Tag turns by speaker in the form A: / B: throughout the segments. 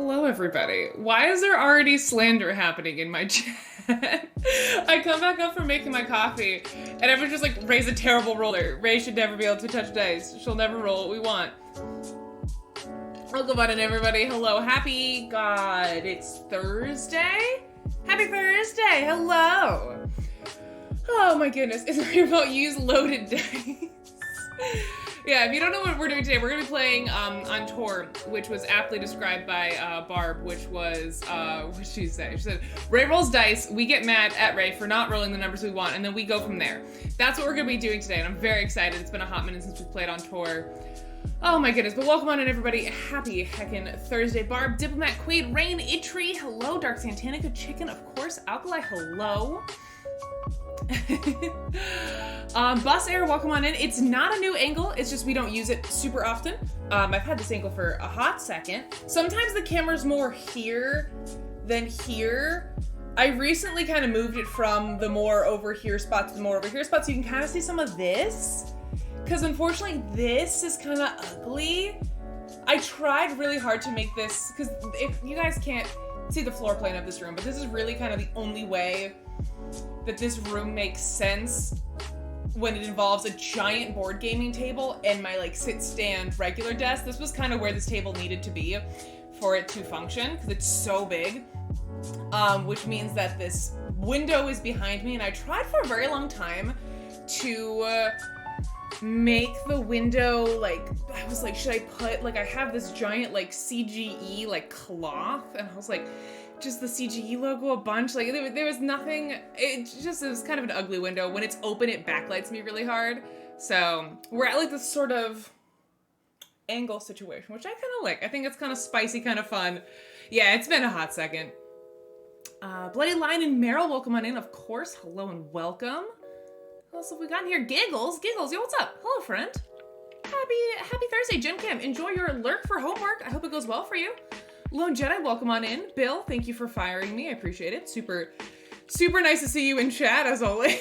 A: Hello, everybody. Why is there already slander happening in my chat? I come back up from making my coffee, and everyone's just like, Ray's a terrible roller. Ray should never be able to touch dice. She'll never roll what we want. Welcome on in, everybody. Hello. Happy God. It's Thursday? Happy Thursday. Hello. Oh my goodness. It's about use loaded dice. Yeah, if you don't know what we're doing today, we're going to be playing on tour, which was aptly described by Barb, which was, what did she say? She said, Ray rolls dice, we get mad at Ray for not rolling the numbers we want, and then we go from there. That's what we're going to be doing today, and I'm very excited. It's been a hot minute since we played on tour. Oh my goodness, but welcome on in, everybody. Happy heckin' Thursday. Barb, Diplomat, Quaid, Rain, Itri, hello. Dark Santanica, Chicken, of course. Alkali, hello. Bus Air, welcome on in. It's not a new angle, it's just we don't use it super often. I've had this angle for a hot second. Sometimes the camera's more here than here. I recently kind of moved it from the more over here spot to the more over here spot, so you can kind of see some of this. Because unfortunately, this is kind of ugly. I tried really hard to make this, because if you guys can't see the floor plan of this room, but this is really kind of the only way that this room makes sense when it involves a giant board gaming table and my like sit stand regular desk. This was kind of where this table needed to be for it to function because it's so big, which means that this window is behind me, and I tried for a very long time to make the window like, I was like, should I put like, I have this giant like CGE like cloth, and I was like, just the CGE logo a bunch, like there was nothing. It was kind of an ugly window. When it's open, it backlights me really hard. So we're at like this sort of angle situation, which I kind of like. I think it's kind of spicy, kind of fun. Yeah, it's been a hot second. Bloody Lion and Meryl, welcome on in, of course. Hello and welcome. What else have we got in here? Giggles, yo, what's up? Hello, friend. Happy Thursday, Jim Kim. Enjoy your lurk for homework. I hope it goes well for you. Lone Jedi, welcome on in. Bill, thank you for firing me. I appreciate it. Super nice to see you in chat, as always.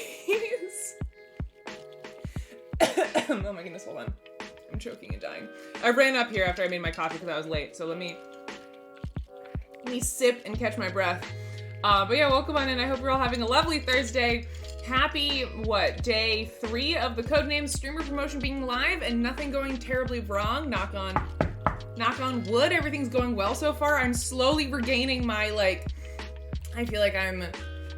A: Oh my goodness, hold on. I'm choking and dying. I ran up here after I made my coffee because I was late, so let me sip and catch my breath. But yeah, welcome on in. I hope you're all having a lovely Thursday. Happy, day 3 of the Codename streamer promotion being live and nothing going terribly wrong. Knock on wood, everything's going well so far. I'm slowly regaining my, I feel like I'm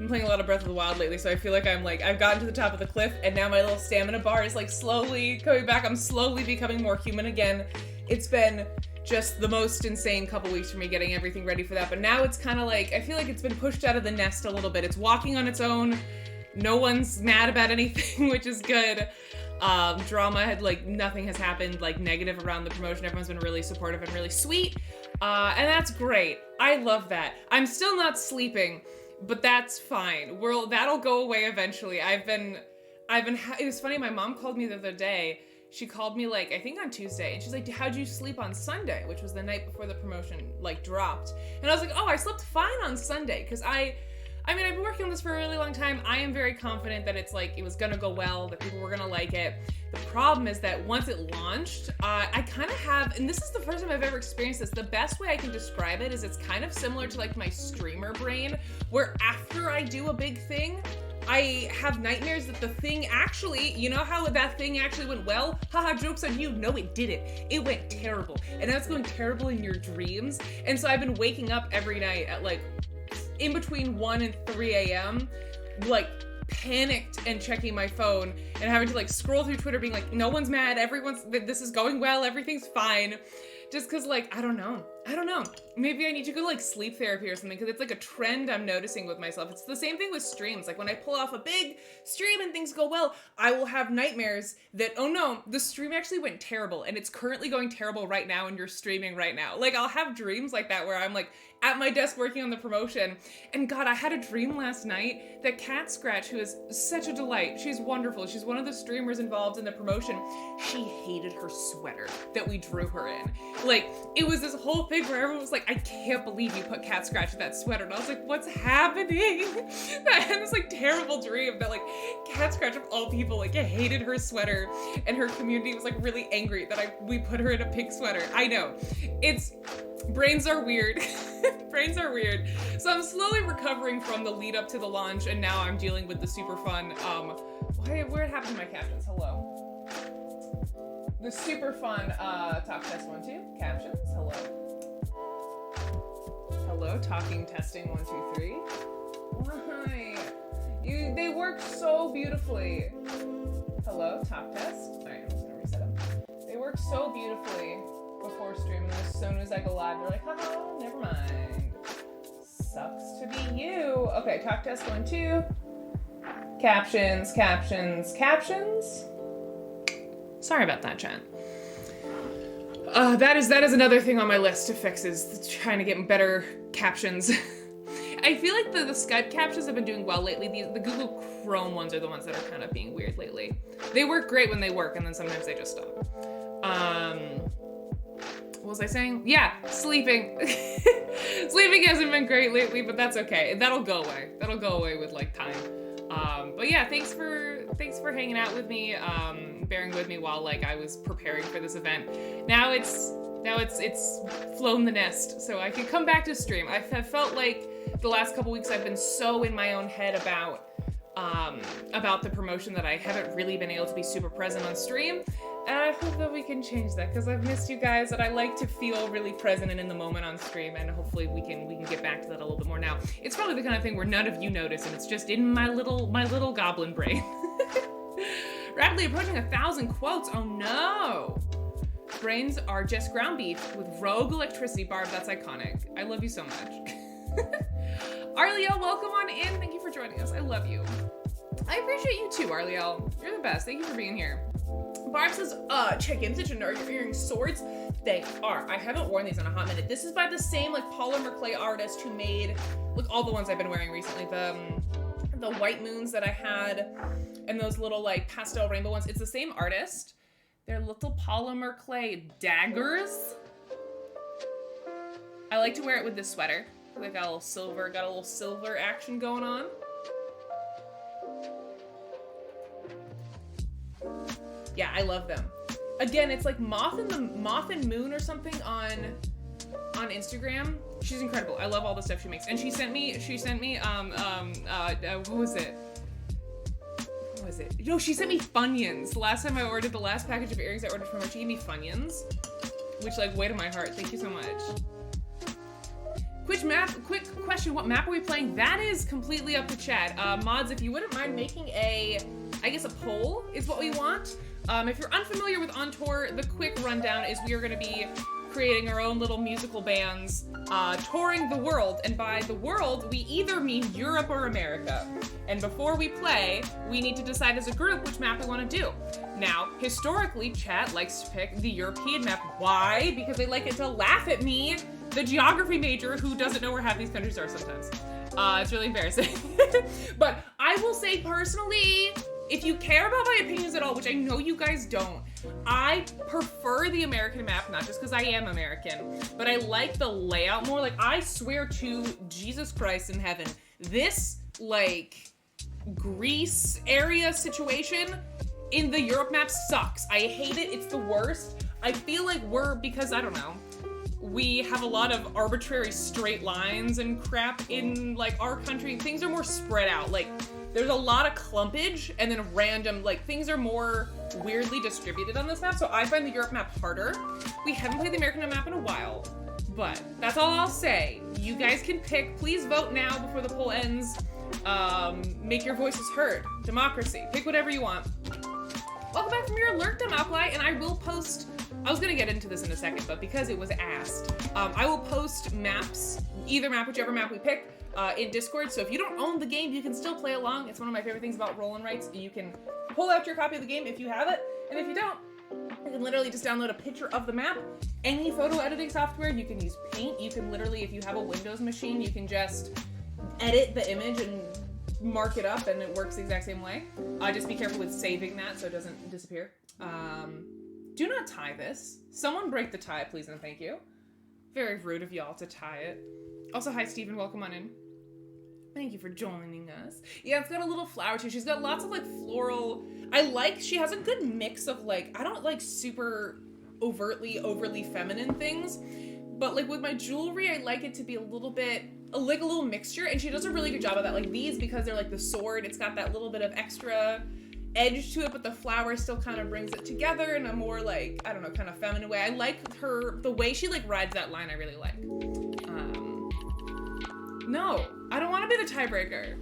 A: playing a lot of Breath of the Wild lately, so I feel like I've gotten to the top of the cliff, and now my little stamina bar is, slowly coming back. I'm slowly becoming more human again. It's been just the most insane couple weeks for me getting everything ready for that, but now it's kind of I feel like it's been pushed out of the nest a little bit. It's walking on its own. No one's mad about anything, which is good. Drama had nothing has happened negative around the promotion. Everyone's been really supportive and really sweet, and that's great. I love that. I'm still not sleeping, but that's fine. That'll go away eventually. It was funny. My mom called me the other day. She called me I think on Tuesday, and she's like, "How'd you sleep on Sunday?" Which was the night before the promotion dropped. And I was like, "Oh, I slept fine on Sunday," because I've been working on this for a really long time. I am very confident that it's it was gonna go well, that people were gonna like it. The problem is that once it launched, I kind of have, and this is the first time I've ever experienced this, the best way I can describe it is it's kind of similar to my streamer brain, where after I do a big thing, I have nightmares that the thing actually, you know how that thing actually went well? Haha, joke's on you. No, it didn't. It went terrible. And that's going terrible in your dreams. And so I've been waking up every night at in between 1 and 3 a.m., panicked and checking my phone and having to scroll through Twitter being no one's mad, this is going well, everything's fine. Just cause I don't know. Maybe I need to go sleep therapy or something, because it's a trend I'm noticing with myself. It's the same thing with streams. When I pull off a big stream and things go well, I will have nightmares that, oh no, the stream actually went terrible and it's currently going terrible right now and you're streaming right now. I'll have dreams like that where I'm at my desk working on the promotion, and God, I had a dream last night that Cat Scratch, who is such a delight, she's wonderful, she's one of the streamers involved in the promotion, she hated her sweater that we drew her in. Like, it was this whole thing where everyone was like, I can't believe you put Cat Scratch in that sweater. And I was like, what's happening? I had this like terrible dream that like Cat Scratch of all people like hated her sweater, and her community was like really angry that we put her in a pink sweater. I know. Brains are weird. Brains are weird. So I'm slowly recovering from the lead up to the launch, and now I'm dealing with the super fun, where happened to my captions? Hello. The super fun, talk test 1, 2, captions, hello. Hello, talking, testing, 1, 2, 3. Why? They work so beautifully. Hello, talk test. All right, I'm just gonna reset them. They work so beautifully before stream, and as soon as I go live, they're like, haha, never mind. Sucks to be you. Okay, talk test 1, 2. Captions, captions, captions. Sorry about that, chat. That is another thing on my list to fix, is trying to get better captions. I feel like the Skype captions have been doing well lately. The Google Chrome ones are the ones that are kind of being weird lately. They work great when they work, and then sometimes they just stop. What was I saying? Yeah, sleeping. Sleeping hasn't been great lately, but that's okay. That'll go away. That'll go away with like time. But yeah, thanks for hanging out with me, bearing with me while like I was preparing for this event. Now it's flown the nest, so I can come back to stream. I felt like the last couple weeks I've been so in my own head about the promotion that I haven't really been able to be super present on stream. And I hope that we can change that, because I've missed you guys, and I like to feel really present and in the moment on stream, and hopefully we can get back to that a little bit more now. It's probably the kind of thing where none of you notice, and it's just in my little goblin brain. Rapidly approaching 1,000 quotes. Oh no! Brains are just ground beef with rogue electricity. Barb, that's iconic. I love you so much. Arliel, welcome on in. Thank you for joining us. I love you. I appreciate you too, Arliel. You're the best. Thank you for being here. Barb says, check in, are your earrings swords? They are. I haven't worn these in a hot minute. This is by the same like polymer clay artist who made like all the ones I've been wearing recently. The white moons that I had, and those little like pastel rainbow ones. It's the same artist. They're little polymer clay daggers. I like to wear it with this sweater. They got a little silver action going on. Yeah, I love them. Again, it's like Moth and Moon or something on Instagram. She's incredible. I love all the stuff she makes. And she sent me what was it? What was it? No, she sent me Funyuns. The last time I ordered the last package of earrings I ordered from her, she gave me Funyuns, which like weight on my heart. Thank you so much. Quick question, what map are we playing? That is completely up to chat. Mods, if you wouldn't mind making a poll is what we want. If you're unfamiliar with On Tour, the quick rundown is we are going to be creating our own little musical bands, touring the world. And by the world, we either mean Europe or America. And before we play, we need to decide as a group which map we want to do. Now, historically, chat likes to pick the European map. Why? Because they like it to laugh at me, the geography major who doesn't know where half these countries are sometimes. It's really embarrassing. But I will say personally, if you care about my opinions at all, which I know you guys don't, I prefer the American map, not just because I am American, but I like the layout more. Like, I swear to Jesus Christ in heaven, this, like, Greece area situation in the Europe map sucks. I hate it. It's the worst. I feel like because, I don't know, we have a lot of arbitrary straight lines and crap in, like, our country. Things are more spread out. Like, there's a lot of clumpage and then random, like, things are more weirdly distributed on this map, so I find the Europe map harder. We haven't played the American map in a while, but that's all I'll say. You guys can pick. Please vote now before the poll ends. Make your voices heard. Democracy. Pick whatever you want. Welcome back from your lurkdom, Alkali, and I will post, I was gonna get into this in a second, but because it was asked, I will post maps, either map, whichever map we pick, in Discord. So if you don't own the game, you can still play along. It's one of my favorite things about roll and writes. You can pull out your copy of the game if you have it, and if you don't, you can literally just download a picture of the map. Any photo editing software, you can use Paint. You can literally, if you have a Windows machine, you can just edit the image and mark it up, and it works the exact same way. Just be careful with saving that so it doesn't disappear. Do not tie this. Someone break the tie, please and thank you. Very rude of y'all to tie it. Also, hi, Steven. Welcome on in. Thank you for joining us. Yeah, it's got a little flower too. She's got lots of like floral. she has a good mix of like, I don't like super overly feminine things, but like with my jewelry, I like it to be a little bit, like a little mixture. And she does a really good job of that. Like these, because they're like the sword, it's got that little bit of extra edge to it, but the flower still kind of brings it together in a more like, I don't know, kind of feminine way. I like the way she like rides that line, I really like. No, I don't want to be the tiebreaker.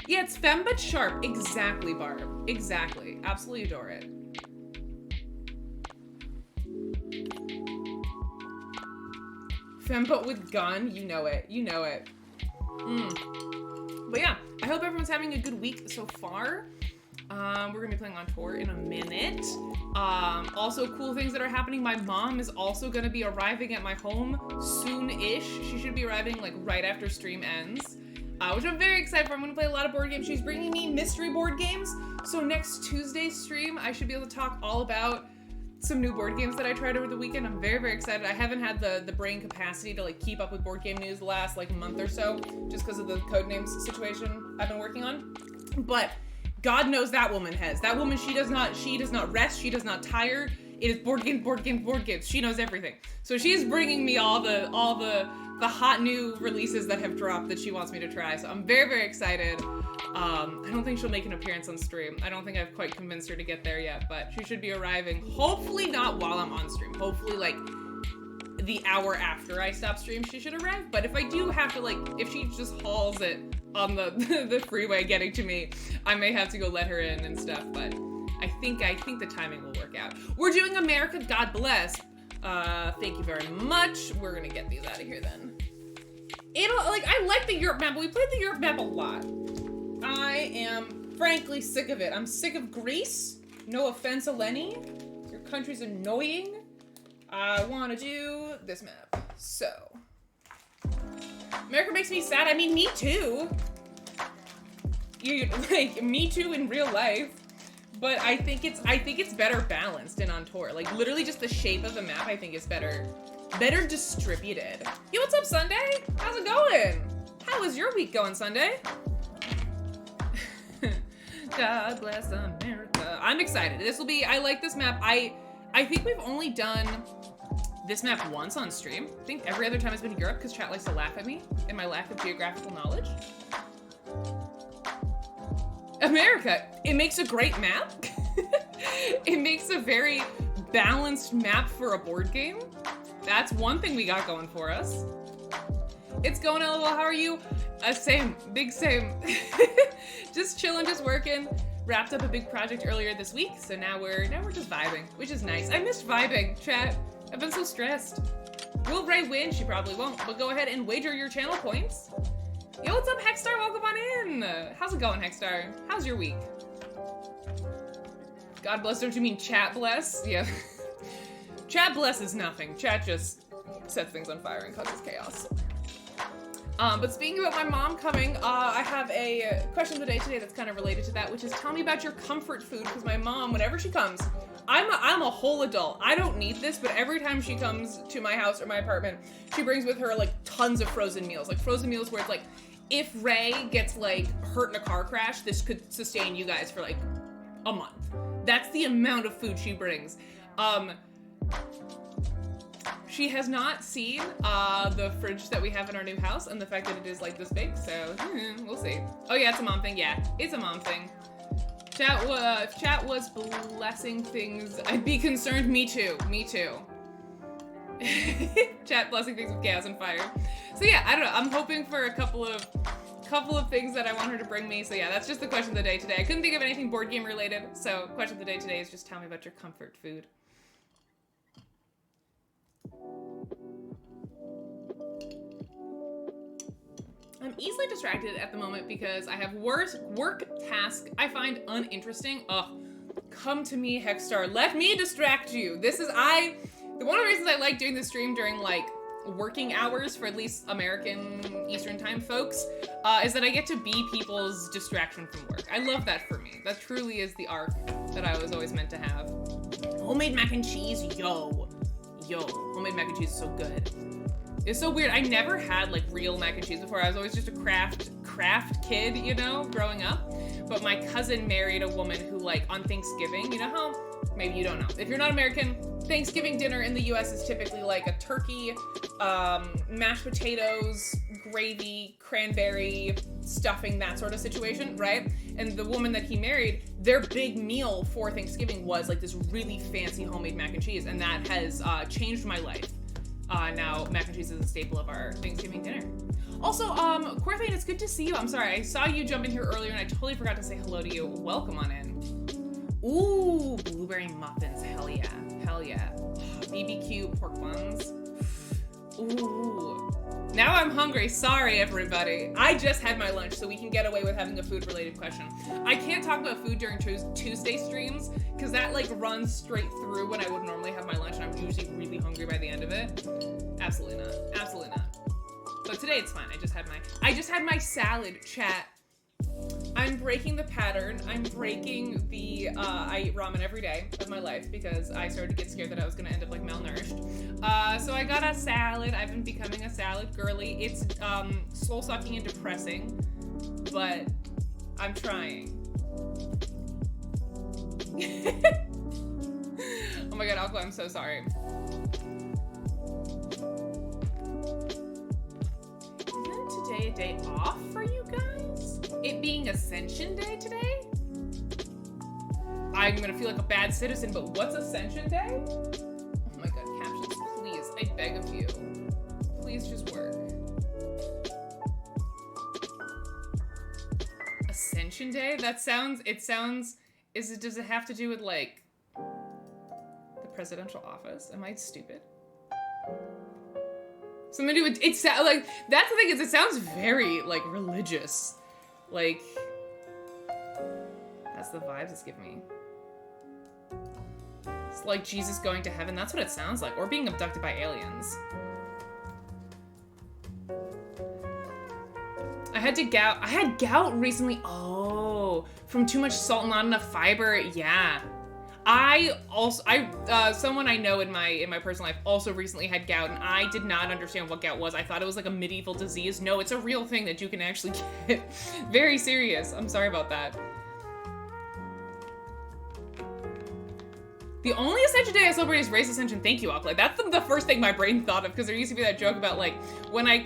A: Yeah, it's femme but sharp. Exactly, Barb. Exactly. Absolutely adore it. Femme but with gun. You know it. You know it. But yeah, I hope everyone's having a good week so far. We're gonna be playing on tour in a minute. Also cool things that are happening. My mom is also gonna be arriving at my home soon-ish. She should be arriving like right after stream ends, which I'm very excited for. I'm gonna play a lot of board games. She's bringing me mystery board games. So next Tuesday's stream, I should be able to talk all about some new board games that I tried over the weekend. I'm very, very excited. I haven't had the brain capacity to like keep up with board game news the last like month or so, just because of the Codenames situation I've been working on. But God knows that woman has. That woman, she does not rest, she does not tire. It is board games. She knows everything. So she's bringing me all the hot new releases that have dropped that she wants me to try. So I'm very, very excited. I don't think she'll make an appearance on stream. I don't think I've quite convinced her to get there yet, but she should be arriving. Hopefully not while I'm on stream. Hopefully like the hour after I stop stream, she should arrive. But if I do have to like, if she just hauls it on the freeway getting to me, I may have to go let her in and stuff, but I think the timing will work out. We're doing America, God bless. Thank you very much. We're gonna get these out of here then. I like the Europe map, but we played the Europe map a lot. I am frankly sick of it. I'm sick of Greece. No offense, Eleni. Your country's annoying. I wanna do this map. So America makes me sad. I mean, me too. Me too in real life. But I think it's better balanced and on tour. Like literally just the shape of the map I think is better distributed. Yo, what's up, Sunday? How's it going? How is your week going, Sunday? God bless America. I'm excited. I like this map. I think we've only done this map once on stream. I think every other time has been Europe because chat likes to laugh at me and my lack of geographical knowledge. America, it makes a great map. It makes a very balanced map for a board game. That's one thing we got going for us. It's going LOL, how are you? Same, big same. Just chilling, just working. Wrapped up a big project earlier this week, so now we're just vibing, which is nice. I missed vibing, chat. I've been so stressed. Will Ray win? She probably won't, but go ahead and wager your channel points. Yo, what's up, Hexstar? Welcome on in. How's it going, Hexstar? How's your week? God bless, don't you mean chat bless? Yeah. Chat bless is nothing. Chat just sets things on fire and causes chaos. But speaking about my mom coming, I have a question of the day today that's kind of related to that, which is tell me about your comfort food, because my mom, whenever she comes, I'm a whole adult. I don't need this, but every time she comes to my house or my apartment, she brings with her like tons of frozen meals. Like frozen meals where it's like, if Ray gets like hurt in a car crash, this could sustain you guys for like a month. That's the amount of food she brings. She has not seen the fridge that we have in our new house and the fact that it is like this big, so we'll see. Oh yeah, it's a mom thing. Yeah, it's a mom thing. If chat was blessing things, I'd be concerned. Me too. Me too. Chat blessing things with chaos and fire. So yeah, I don't know. I'm hoping for a couple of things that I want her to bring me. So yeah, that's just the question of the day today. I couldn't think of anything board game related. So question of the day today is just tell me about your comfort food. I'm easily distracted at the moment because I have work tasks I find uninteresting. Ugh, come to me, Hexstar. Let me distract you. One of the reasons I like doing the stream during like working hours for at least American Eastern Time folks is that I get to be people's distraction from work. I love that for me. That truly is the arc that I was always meant to have. homemade mac and cheese, yo, homemade mac and cheese is so good. It's so weird. I never had like real mac and cheese before. I was always just a craft kid, you know, growing up. But my cousin married a woman who, like, on Thanksgiving, you know how, maybe you don't know. If you're not American, Thanksgiving dinner in the US is typically like a turkey, mashed potatoes, gravy, cranberry, stuffing, that sort of situation, right? And the woman that he married, their big meal for Thanksgiving was like this really fancy homemade mac and cheese, and that has changed my life. Now mac and cheese is a staple of our Thanksgiving dinner. Also, Corthane, it's good to see you. I'm sorry, I saw you jump in here earlier and I totally forgot to say hello to you. Welcome on in. Ooh, blueberry muffins, hell yeah, hell yeah. BBQ pork buns. Ooh. Now I'm hungry, sorry everybody. I just had my lunch, so we can get away with having a food related question. I can't talk about food during Tuesday streams, because that like runs straight through when I would normally have my lunch and I'm usually really hungry by the end of it. Absolutely not, absolutely not. But today it's fine, I just had my salad, chat. I'm breaking the pattern. I'm breaking the, I eat ramen every day of my life because I started to get scared that I was gonna end up like malnourished. So I got a salad. I've been becoming a salad girly. It's soul-sucking and depressing, but I'm trying. Oh my god, Aqua, I'm so sorry. Isn't today a day off for you guys? It being Ascension Day today? I'm gonna feel like a bad citizen, but what's Ascension Day? Oh my god, captions, please, I beg of you. Please just work. Ascension Day? Does it have to do with like the presidential office? Am I stupid? Something to do with, like, that's the thing is it sounds very like religious. Like, that's the vibes it's giving me. It's like Jesus going to heaven. That's what it sounds like. Or being abducted by aliens. I had gout recently. Oh, from too much salt and not enough fiber. Yeah. Someone I know in my personal life also recently had gout, and I did not understand what gout was. I thought it was like a medieval disease. No, it's a real thing that you can actually get. Very serious. I'm sorry about that. The only Ascension Day I celebrate is Race Ascension. Thank you, Aqua. That's the first thing my brain thought of, because there used to be that joke about like when I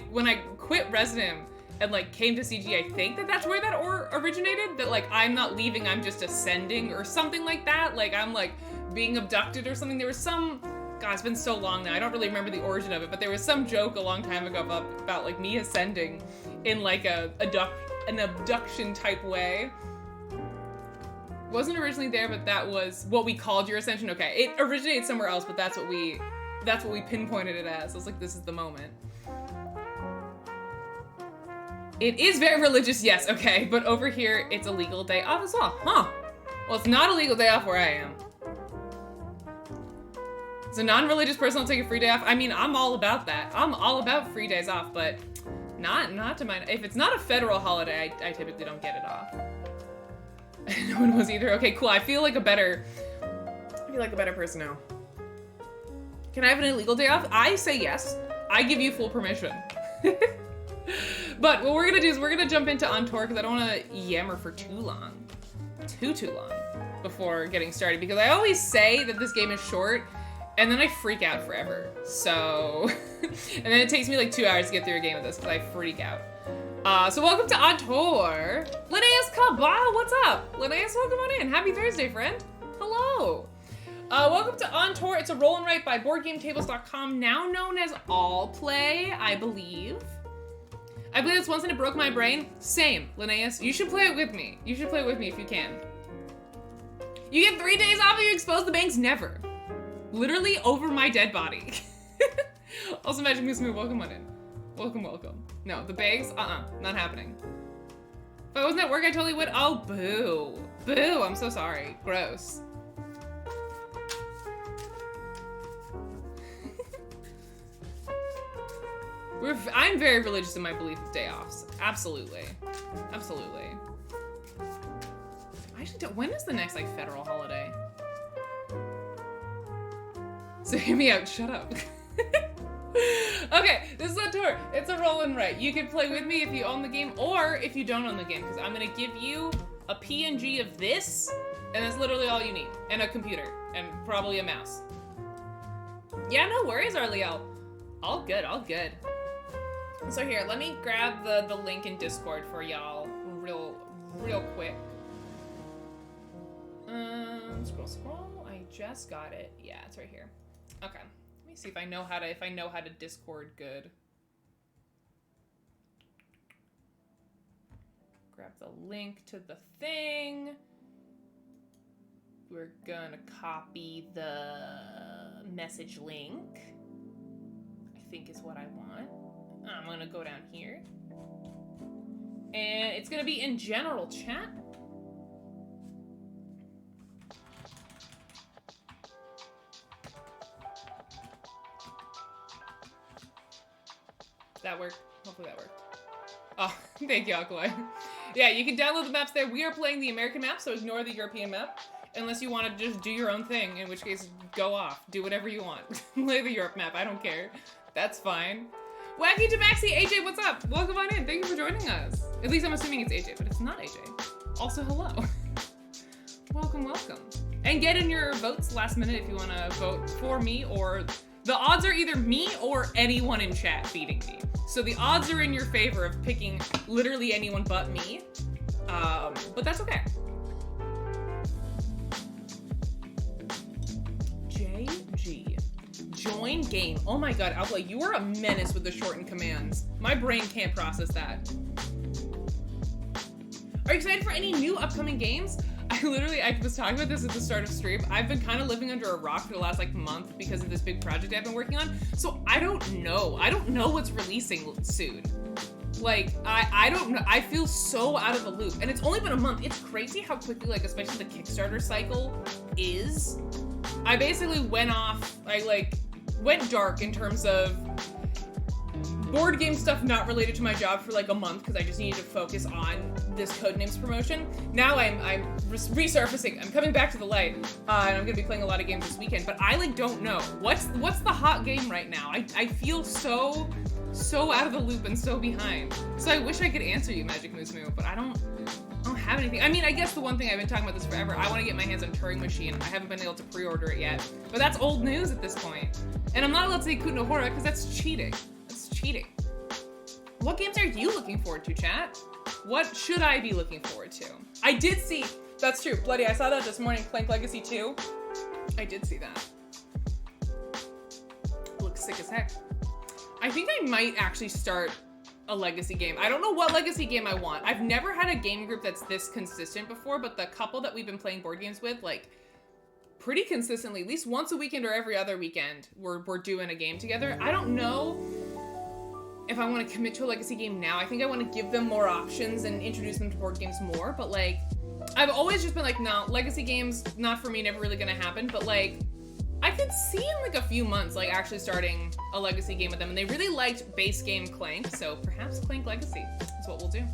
A: quit Resident and like came to CG, I think that's where that originated, that like I'm not leaving, I'm just ascending or something like that. Like I'm like being abducted or something. There was some, God, it's been so long now, I don't really remember the origin of it, but there was some joke a long time ago about like me ascending in like an abduction type way. Wasn't originally there, but that was what we called your ascension. Okay, it originated somewhere else, but that's what we pinpointed it as. I was like, this is the moment. It is very religious, yes, okay, but over here, it's a legal day off as well, huh? Well, it's not a legal day off where I am. As a non-religious person, I'll take a free day off. I mean, I'm all about that. I'm all about free days off, but not to my, if it's not a federal holiday, I typically don't get it off. No one was either. Okay, cool, I feel like a better person now. Can I have an illegal day off? I say yes. I give you full permission. But what we're gonna do is we're gonna jump into On Tour because I don't want to yammer for too long before getting started, because I always say that this game is short and then I freak out forever. So, and then it takes me like 2 hours to get through a game of this because I freak out. So welcome to On Tour. Linnaeus Cabal, what's up? Linnaeus, welcome on in. Happy Thursday, friend. Hello. Welcome to On Tour. It's a roll and write by BoardGameTables.com, now known as All Play, I believe. I played this once and it broke my brain. Same, Linnaeus. You should play it with me. You should play it with me if you can. You get 3 days off if you expose the banks. Never. Literally over my dead body. Also, Magic Moose Moo, welcome on in. Welcome, welcome. No, the bags, not happening. If I wasn't at work, I totally would. Oh, boo. Boo, I'm so sorry. Gross. I'm very religious in my belief of day offs. Absolutely. Absolutely. I actually don't, when is the next, like, federal holiday? So hear me out, shut up. Okay, this is a tour. It's a roll and write. You can play with me if you own the game or if you don't own the game, because I'm gonna give you a PNG of this, and that's literally all you need. And a computer, and probably a mouse. Yeah, no worries, Arliel. All good, all good. So here, let me grab the link in Discord for y'all real quick. Scroll. I just got it. Yeah, it's right here. Okay. Let me see if I know how to Discord good. Grab the link to the thing. We're gonna copy the message link. I think is what I want. I'm gonna go down here. And it's gonna be in general chat. That worked. Hopefully that worked. Oh, thank you, Aqua. Yeah, you can download the maps there. We are playing the American map, so ignore the European map. Unless you want to just do your own thing, in which case, go off. Do whatever you want. Play the Europe map, I don't care. That's fine. Wacky to Maxi, AJ, what's up? Welcome on in, thank you for joining us. At least I'm assuming it's AJ, but it's not AJ. Also, hello. Welcome. And get in your votes last minute if you want to vote for me, or the odds are either me or anyone in chat beating me. So the odds are in your favor of picking literally anyone but me, but that's okay. JG. Join game. Oh my god, Outplay, you are a menace with the shortened commands. My brain can't process that. Are you excited for any new upcoming games? I was talking about this at the start of stream. I've been kind of living under a rock for the last month because of this big project I've been working on. So I don't know. I don't know what's releasing soon. I don't know. I feel so out of the loop. And it's only been a month. It's crazy how quickly, especially the Kickstarter cycle is. I basically went off, went dark in terms of board game stuff not related to my job for a month because I just needed to focus on this Codenames promotion. Now I'm resurfacing. I'm coming back to the light, and I'm gonna be playing a lot of games this weekend. But I don't know what's the hot game right now. I feel so out of the loop and so behind. So I wish I could answer you, Magic Moose Moo, but I don't have anything. I mean, I guess the one thing I've been talking about this forever. I want to get my hands on Turing Machine. I haven't been able to pre-order it yet, but that's old news at this point. And I'm not allowed to say Kunohora because that's cheating. Cheating. What games are you looking forward to, chat? What should I be looking forward to? I did see, that's true, Bloody, I saw that this morning, Clank Legacy 2. I did see that. Looks sick as heck. I think I might actually start a Legacy game. I don't know what Legacy game I want. I've never had a game group that's this consistent before, but the couple that we've been playing board games with, pretty consistently, at least once a weekend or every other weekend, we're doing a game together. I don't know if I want to commit to a Legacy game now. I think I want to give them more options and introduce them to board games more, but I've always just been no, Legacy games, not for me, never really gonna happen, but I could see in a few months actually starting a Legacy game with them, and they really liked base game Clank, so perhaps Clank Legacy is what we'll do.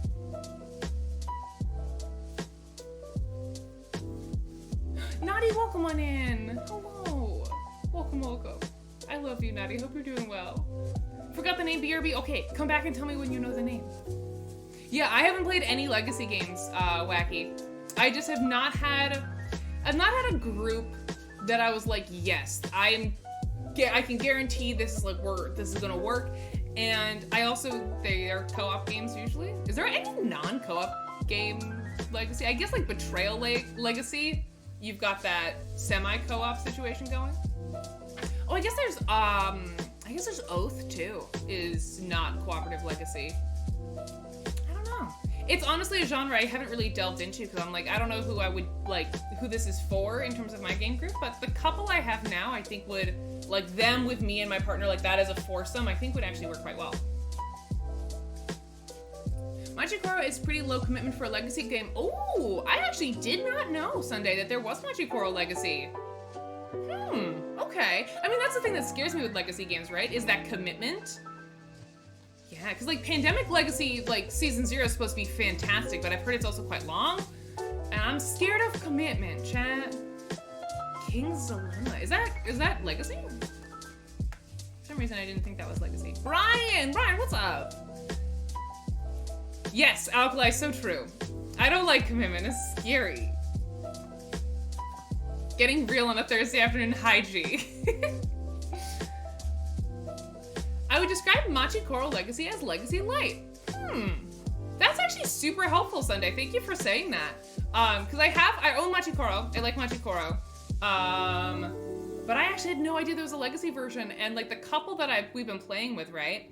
A: Naughty, welcome on in. Hello. Welcome. I love you, Naughty. Hope you're doing well. Forgot the name BRB. Okay, come back and tell me when you know the name. Yeah, I haven't played any Legacy games, Wacky. I just have not had a group that I was yes, I can guarantee this is gonna work. And they are co-op games usually. Is there any non-co-op game Legacy? I guess Betrayal Legacy, you've got that semi-co-op situation going. Oh, I guess there's Oath too, is not cooperative Legacy. I don't know. It's honestly a genre I haven't really delved into because I'm I don't know who I would who this is for in terms of my game group, but the couple I have now I think would, them with me and my partner, that as a foursome, I think would actually work quite well. Machikoro is pretty low commitment for a Legacy game. Oh, I actually did not know, Sunday, that there was Machikoro Legacy. Okay. I mean, that's the thing that scares me with Legacy games, right? Is that commitment. Yeah, because Pandemic Legacy, Season 0 is supposed to be fantastic, but I've heard it's also quite long. And I'm scared of commitment, chat. King's Dilemma. Is that Legacy? reason I didn't think that was Legacy. Brian, what's up? Yes, Alkali, so true. I don't like commitment, it's scary. Getting real on a Thursday afternoon, hi G. I would describe Machi Koro Legacy as Legacy Light. That's actually super helpful, Sunday. Thank you for saying that. Because I own Machi Koro. I like Machi Koro. But I actually had no idea there was a Legacy version. And like the couple that we've been playing with, right?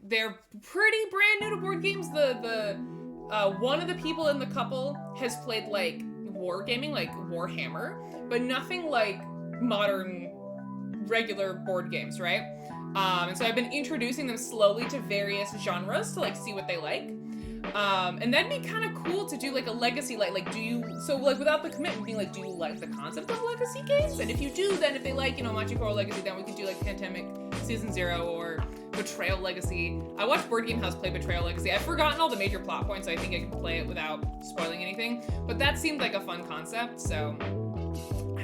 A: They're pretty brand new to board games. One of the people in the couple has played like wargaming, like Warhammer, but nothing like modern regular board games, right? And so I've been introducing them slowly to various genres to like see what they like. And that'd be kind of cool to do like a Legacy Light. Like, without the commitment being like, do you like the concept of Legacy games? And if you do, then if they like, Machi Koro Legacy, then we could do like Pandemic Season 0 or Betrayal Legacy. I watched Board Game House play Betrayal Legacy. I've forgotten all the major plot points, so I think I can play it without spoiling anything. But that seemed like a fun concept, so I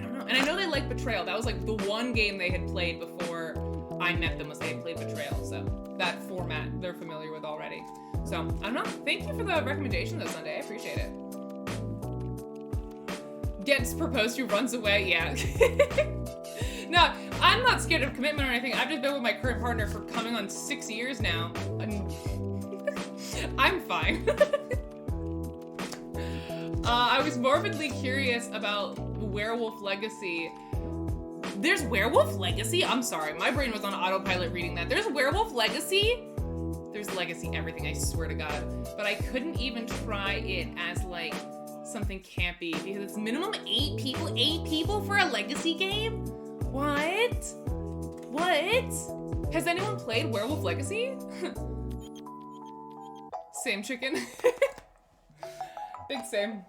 A: don't know. And I know they like Betrayal. That was like the one game they had played before I met them, was they had played Betrayal. So that format they're familiar with already. So I don't know. Thank you for the recommendation this Sunday. I appreciate it. Gets proposed to, runs away. Yeah. No, I'm not scared of commitment or anything. I've just been with my current partner for coming on 6 years now. I'm fine. I was morbidly curious about Werewolf Legacy. There's Werewolf Legacy? I'm sorry, my brain was on autopilot reading that. There's Werewolf Legacy? There's Legacy everything, I swear to God. But I couldn't even try it as like something campy because it's minimum 8 people. 8 people for a Legacy game? What? Has anyone played Werewolf Legacy? Same chicken. Big same.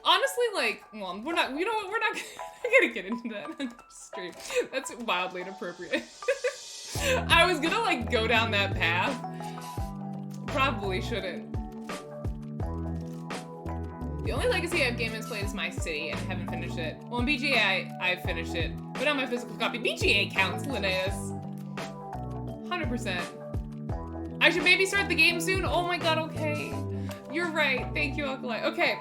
A: Honestly, like, well, we're not gonna get into that on the stream. That's wildly inappropriate. I was gonna like go down that path. Probably shouldn't. The only Legacy I've game has played is My City, and I haven't finished it. Well, in BGA, I've finished it, but on my physical copy. BGA counts, Linnaeus. 100%. I should maybe start the game soon? Oh my God, okay. You're right, thank you, Alkali. Okay,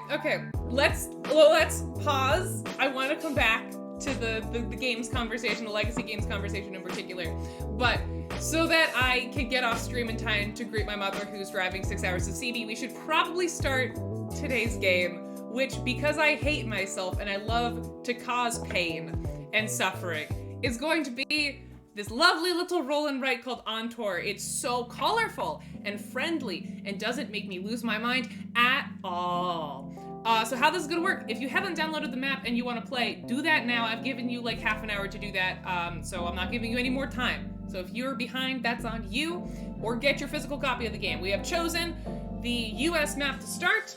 A: let's pause. I want to come back to the games conversation, the Legacy games conversation in particular. But so that I can get off stream in time to greet my mother who's driving 6 hours to CB, we should probably start today's game, which, because I hate myself and I love to cause pain and suffering, is going to be this lovely little roll and write called On Tour. It's so colorful and friendly and doesn't make me lose my mind at all. So how this is gonna work, if you haven't downloaded the map and you wanna play, do that now. I've given you like half an hour to do that, so I'm not giving you any more time. So if you're behind, that's on you, or get your physical copy of the game. We have chosen the US map to start.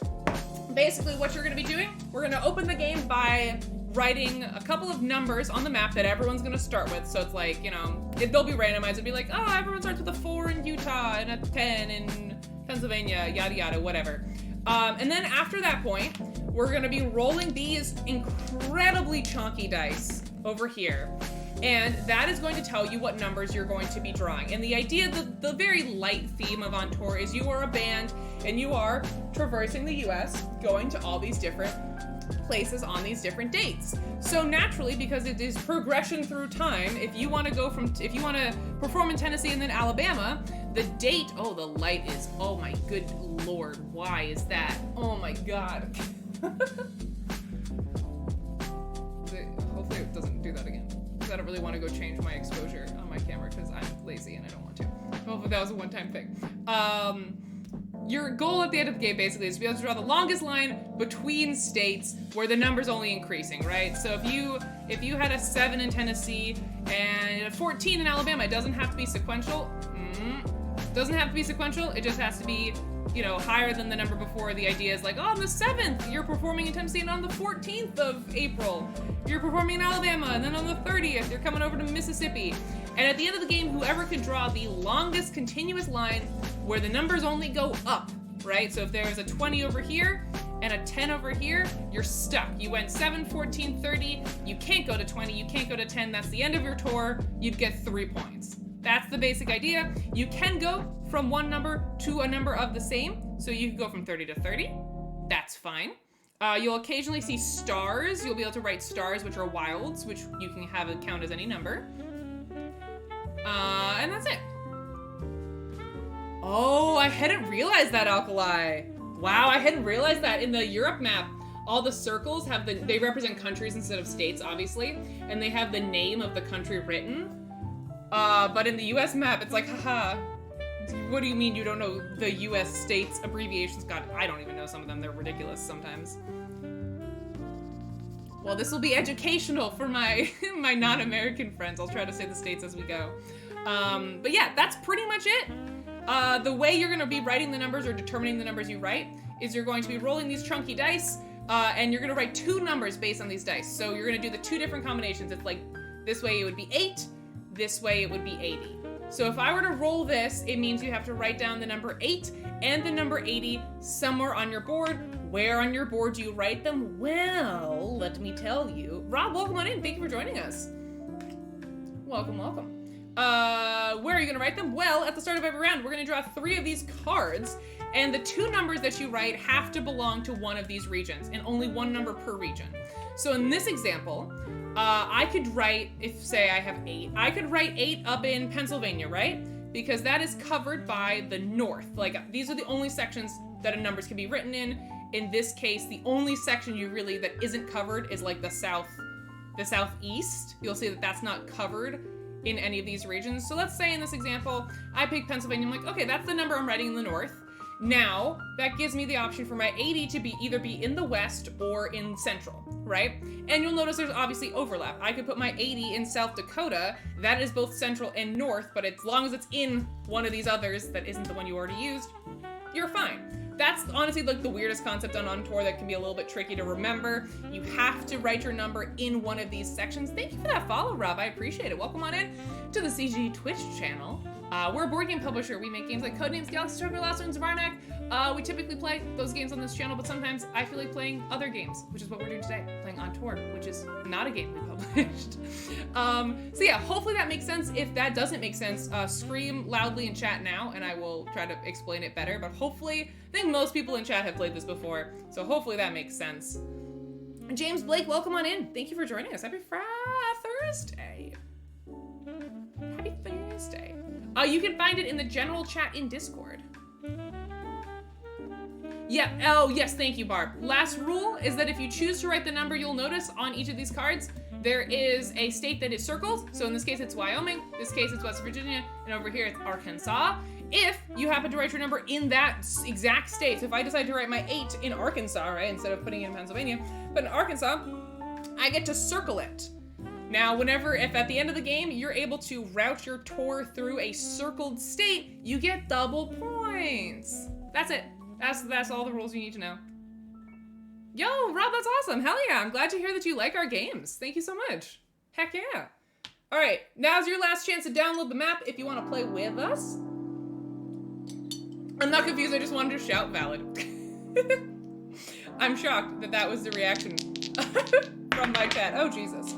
A: Basically what you're gonna be doing, we're gonna open the game by writing a couple of numbers on the map that everyone's gonna start with. So it's like, they'll be randomized. It'll be like, oh, everyone starts with a 4 in Utah and a 10 in Pennsylvania, yada yada, whatever. And then after that point, we're gonna be rolling these incredibly chunky dice over here. And that is going to tell you what numbers you're going to be drawing. And the idea, the very light theme of On Tour is you are a band and you are traversing the US, going to all these different places on these different dates. So naturally, because it is progression through time, if you want to perform in Tennessee and then Alabama, the date, oh, the light is, oh my good Lord, why is that? Oh my God. Hopefully it doesn't do that again. Because I don't really want to go change my exposure on my camera because I'm lazy and I don't want to. Hopefully that was a one-time thing. Your goal at the end of the game basically is to be able to draw the longest line between states where the number's only increasing, right? So if you had a 7 in Tennessee and a 14 in Alabama, it doesn't have to be sequential. Doesn't have to be sequential. It just has to be, higher than the number before. The idea is like, oh, on the 7th, you're performing in Tennessee, and on the 14th of April, you're performing in Alabama, and then on the 30th, you're coming over to Mississippi. And at the end of the game, whoever can draw the longest continuous line where the numbers only go up, right? So if there's a 20 over here, and a 10 over here, you're stuck. You went 7, 14, 30. You can't go to 20. You can't go to 10. That's the end of your tour. You'd get 3 points. That's the basic idea. You can go from one number to a number of the same. So you can go from 30 to 30. That's fine. You'll occasionally see stars. You'll be able to write stars, which are wilds, which you can have it count as any number. And that's it. Oh, I hadn't realized that, Alkali. Wow, I hadn't realized that. In the Europe map, all the circles have they represent countries instead of states, obviously, and they have the name of the country written. But in the US map, it's like, haha, what do you mean you don't know the US states abbreviations? God, I don't even know some of them. They're ridiculous sometimes. Well, this will be educational for my my non-American friends. I'll try to say the states as we go. But yeah, that's pretty much it. The way you're gonna be writing the numbers or determining the numbers you write is you're going to be rolling these chunky dice, and you're gonna write 2 numbers based on these dice. So you're gonna do the 2 different combinations. It's like, this way it would be 8, this way it would be 80. So if I were to roll this, it means you have to write down the number 8 and the number 80 somewhere on your board. Where on your board do you write them? Well, let me tell you. Rob, welcome on in. Thank you for joining us. Welcome, welcome. Where are you gonna write them? Well, at the start of every round, we're gonna draw 3 of these cards, and the 2 numbers that you write have to belong to one of these regions, and only 1 number per region. So in this example, I could write, if say I have 8, I could write 8 up in Pennsylvania, right? Because that is covered by the north. Like, these are the only sections that numbers can be written in. In this case, the only section that isn't covered is like the southeast. You'll see that that's not covered in any of these regions. So let's say in this example, I pick Pennsylvania. I'm like, okay, that's the number I'm writing in the north. Now, that gives me the option for my 80 to either be in the west or in central, right? And you'll notice there's obviously overlap. I could put my 80 in South Dakota. That is both central and north, but as long as it's in one of these others that isn't the one you already used, you're fine. That's honestly like the weirdest concept on Tour that can be a little bit tricky to remember. You have to write your number in one of these sections. Thank you for that follow, Rob. I appreciate it. Welcome on in to the CG Twitch channel. We're a board game publisher. We make games like Codenames, Galaxy Chocobo, Last Ones, Varnak. We typically play those games on this channel, but sometimes I feel like playing other games, which is what we're doing today, playing On Tour, which is not a game we published. So yeah, hopefully that makes sense. If that doesn't make sense, scream loudly in chat now, and I will try to explain it better. But hopefully, I think most people in chat have played this before, so hopefully that makes sense. James Blake, welcome on in. Thank you for joining us. Happy Thursday. Happy Thursday. You can find it in the general chat in Discord. Yeah, oh yes, thank you, Barb. Last rule is that if you choose to write the number, you'll notice on each of these cards, there is a state that is circled. So in this case, it's Wyoming. In this case, it's West Virginia. And over here, it's Arkansas. If you happen to write your number in that exact state, so if I decide to write my 8 in Arkansas, right, instead of putting it in Pennsylvania, but in Arkansas, I get to circle it. Now, if at the end of the game, you're able to route your tour through a circled state, you get double points. That's it. That's all the rules you need to know. Yo, Rob, that's awesome. Hell yeah. I'm glad to hear that you like our games. Thank you so much. Heck yeah. All right, now's your last chance to download the map if you want to play with us. I'm not confused. I just wanted to shout valid. I'm shocked that was the reaction from my chat. Oh, Jesus.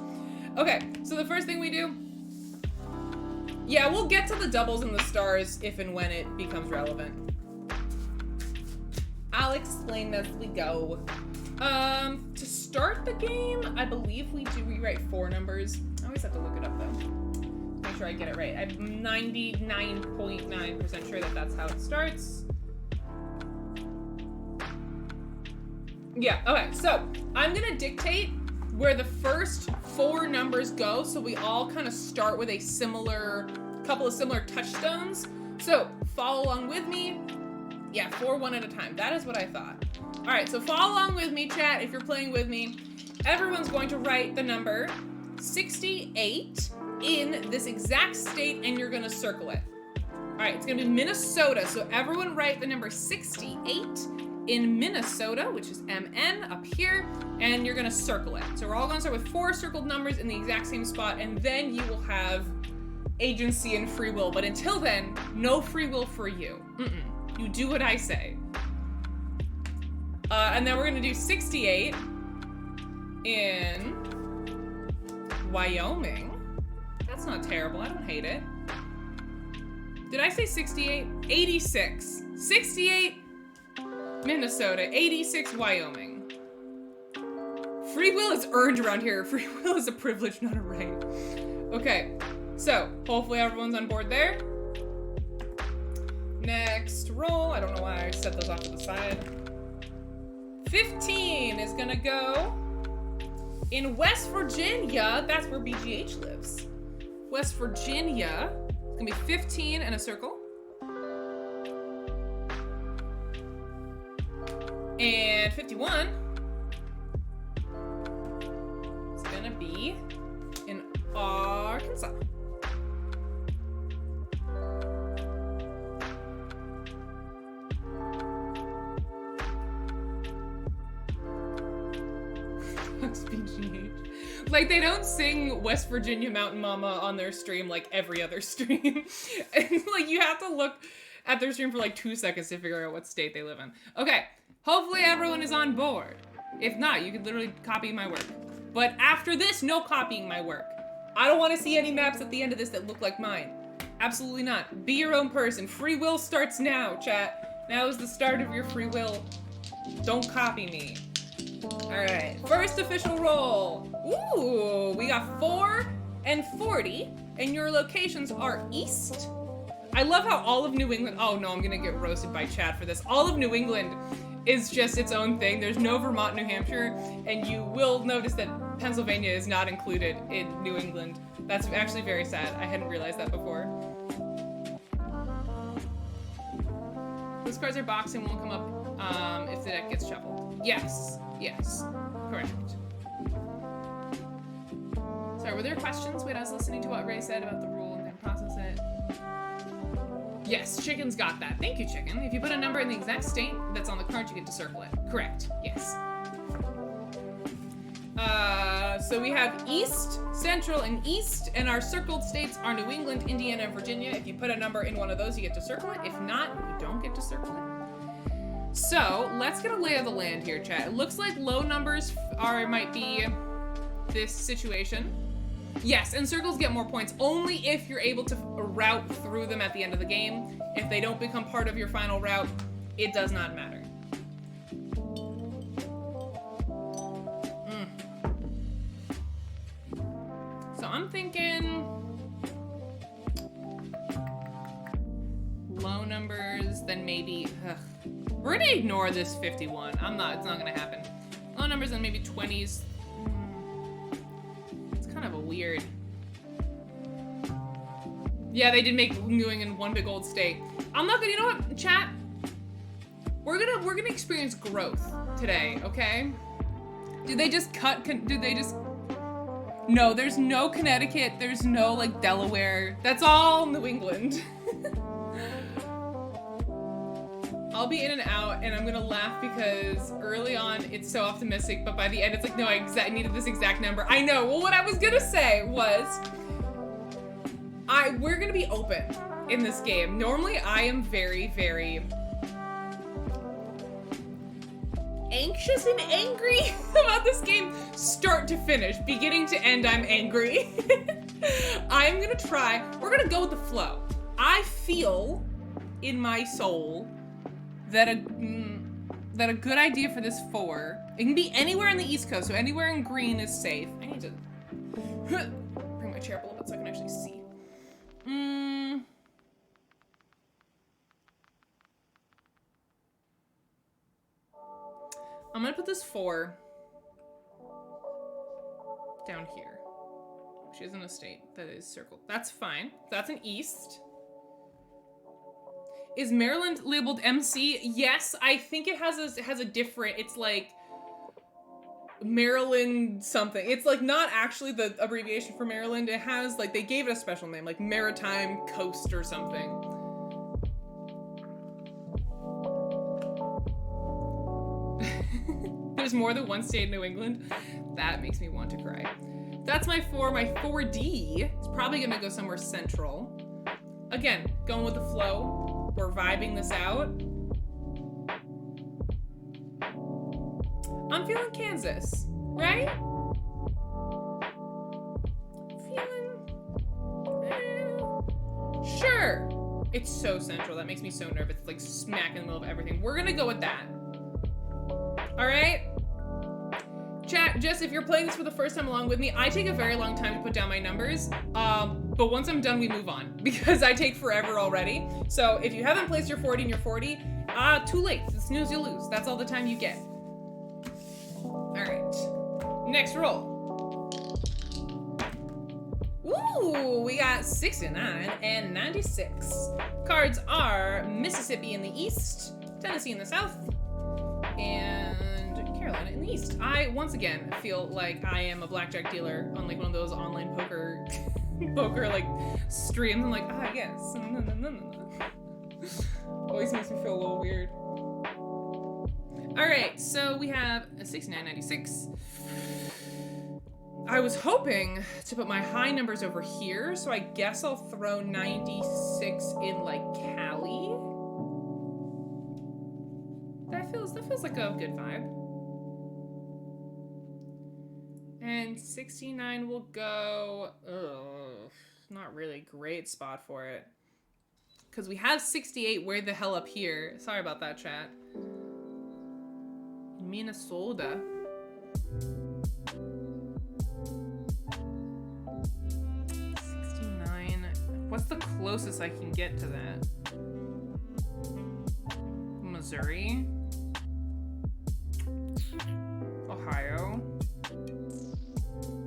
A: Okay, so the first thing we do, yeah, we'll get to the doubles and the stars if and when it becomes relevant. I'll explain as we go. To start the game, I believe we write 4 numbers. I always have to look it up though. Make sure I get it right. I'm 99.9% sure that that's how it starts. Yeah, okay, so I'm gonna dictate where the first 4 numbers go, so we all kind of start with a couple of similar touchstones. So follow along with me. Yeah, 4 one at a time. That is what I thought. All right, so follow along with me, chat, if you're playing with me. Everyone's going to write the number 68 in this exact state, and you're gonna circle it. All right, it's gonna be Minnesota, so everyone write the number 68 in Minnesota, which is MN up here, and you're gonna circle it. So we're all gonna start with 4 circled numbers in the exact same spot, and then you will have agency and free will. But until then, no free will for you. You do what I say. And then we're gonna do 68 in Wyoming. That's not terrible, I don't hate it. Did I say 68? 86. 68 Minnesota, 86 Wyoming. Free will is earned around here. Free will is a privilege, not a right. Okay, so hopefully everyone's on board there. Next roll, I don't know why I set those off to the side. 15 is gonna go in West Virginia. That's where BGH lives. West Virginia, it's gonna be 15 and a circle. And 51 is gonna be in Arkansas. BGH. Like, they don't sing West Virginia Mountain Mama on their stream like every other stream. And like, you have to look at their stream for like 2 seconds to figure out what state they live in. Okay, hopefully everyone is on board. If not, you could literally copy my work. But after this, no copying my work. I don't want to see any maps at the end of this that look like mine. Absolutely not. Be your own person. Free will starts now, chat. Now is the start of your free will. Don't copy me. Alright, first official roll. Ooh, we got 4 and 40, and your locations are east. I love how all of New England, oh no, I'm gonna get roasted by chat for this. All of New England is just its own thing. There's no Vermont, New Hampshire, and you will notice that Pennsylvania is not included in New England. That's actually very sad. I hadn't realized that before. Those cards are boxed and won't come up if the deck gets shuffled. Yes. Yes, correct. Sorry, were there questions? Wait, I was listening to what Ray said about the rule and then process it. Yes, Chicken's got that. Thank you, Chicken. If you put a number in the exact state that's on the card, you get to circle it. Correct, yes. So we have East, Central, and East, and our circled states are New England, Indiana, and Virginia. If you put a number in one of those, you get to circle it. If not, you don't get to circle it. So, let's get a lay of the land here, chat. It looks like low numbers might be this situation. Yes, and circles get more points only if you're able to route through them at the end of the game. If they don't become part of your final route, it does not matter. So I'm thinking low numbers, then maybe, we're gonna ignore this 51. It's not gonna happen. Low numbers and maybe 20s. It's kind of a weird. Yeah, they did make New England one big old state. I'm not gonna, you know what, chat? We're gonna experience growth today, okay? Did they just cut, no, there's no Connecticut, there's no like Delaware. That's all New England. I'll be in and out, and I'm gonna laugh because early on it's so optimistic, but by the end it's like, no, I needed this exact number. I know. Well, what I was gonna say was, we're gonna be open in this game. Normally, I am very, very anxious and angry about this game, start to finish, beginning to end. I'm angry. I'm gonna try. We're gonna go with the flow. I feel in my soul that a good idea for this 4, it can be anywhere on the East Coast, so anywhere in green is safe. I need to bring my chair up a little bit so I can actually see. I'm gonna put this 4 down here. She is in a state that is circled. That's fine. That's an East. Is Maryland labeled MC? Yes, I think it has a different, it's like Maryland something. It's like not actually the abbreviation for Maryland. It has like, they gave it a special name, like Maritime Coast or something. There's more than one state in New England. That makes me want to cry. That's my 4. My 4D is probably gonna go somewhere central. Again, going with the flow. We're vibing this out. I'm feeling Kansas, right? Sure. It's so central. That makes me so nervous. It's like smack in the middle of everything. We're gonna go with that. All right? Chat, Jess, if you're playing this for the first time along with me, I take a very long time to put down my numbers. But once I'm done, we move on because I take forever already. So if you haven't placed your 40 and your 40, too late. Snooze, you lose. That's all the time you get. All right. Next roll. Ooh, we got 69 and 96. Cards are Mississippi in the east, Tennessee in the south, and Carolina in the east. I, once again, feel like I am a blackjack dealer on like one of those online poker like streams. I'm like, yes. Always makes me feel a little weird. All right, so we have a 69, 96. I was hoping to put my high numbers over here, so I guess I'll throw 96 in like Cali. That feels like a good vibe. And 69 will go, not really a great spot for it. Because we have 68 way the hell up here. Sorry about that, chat. Minnesota. What's the closest I can get to that? Missouri? Ohio?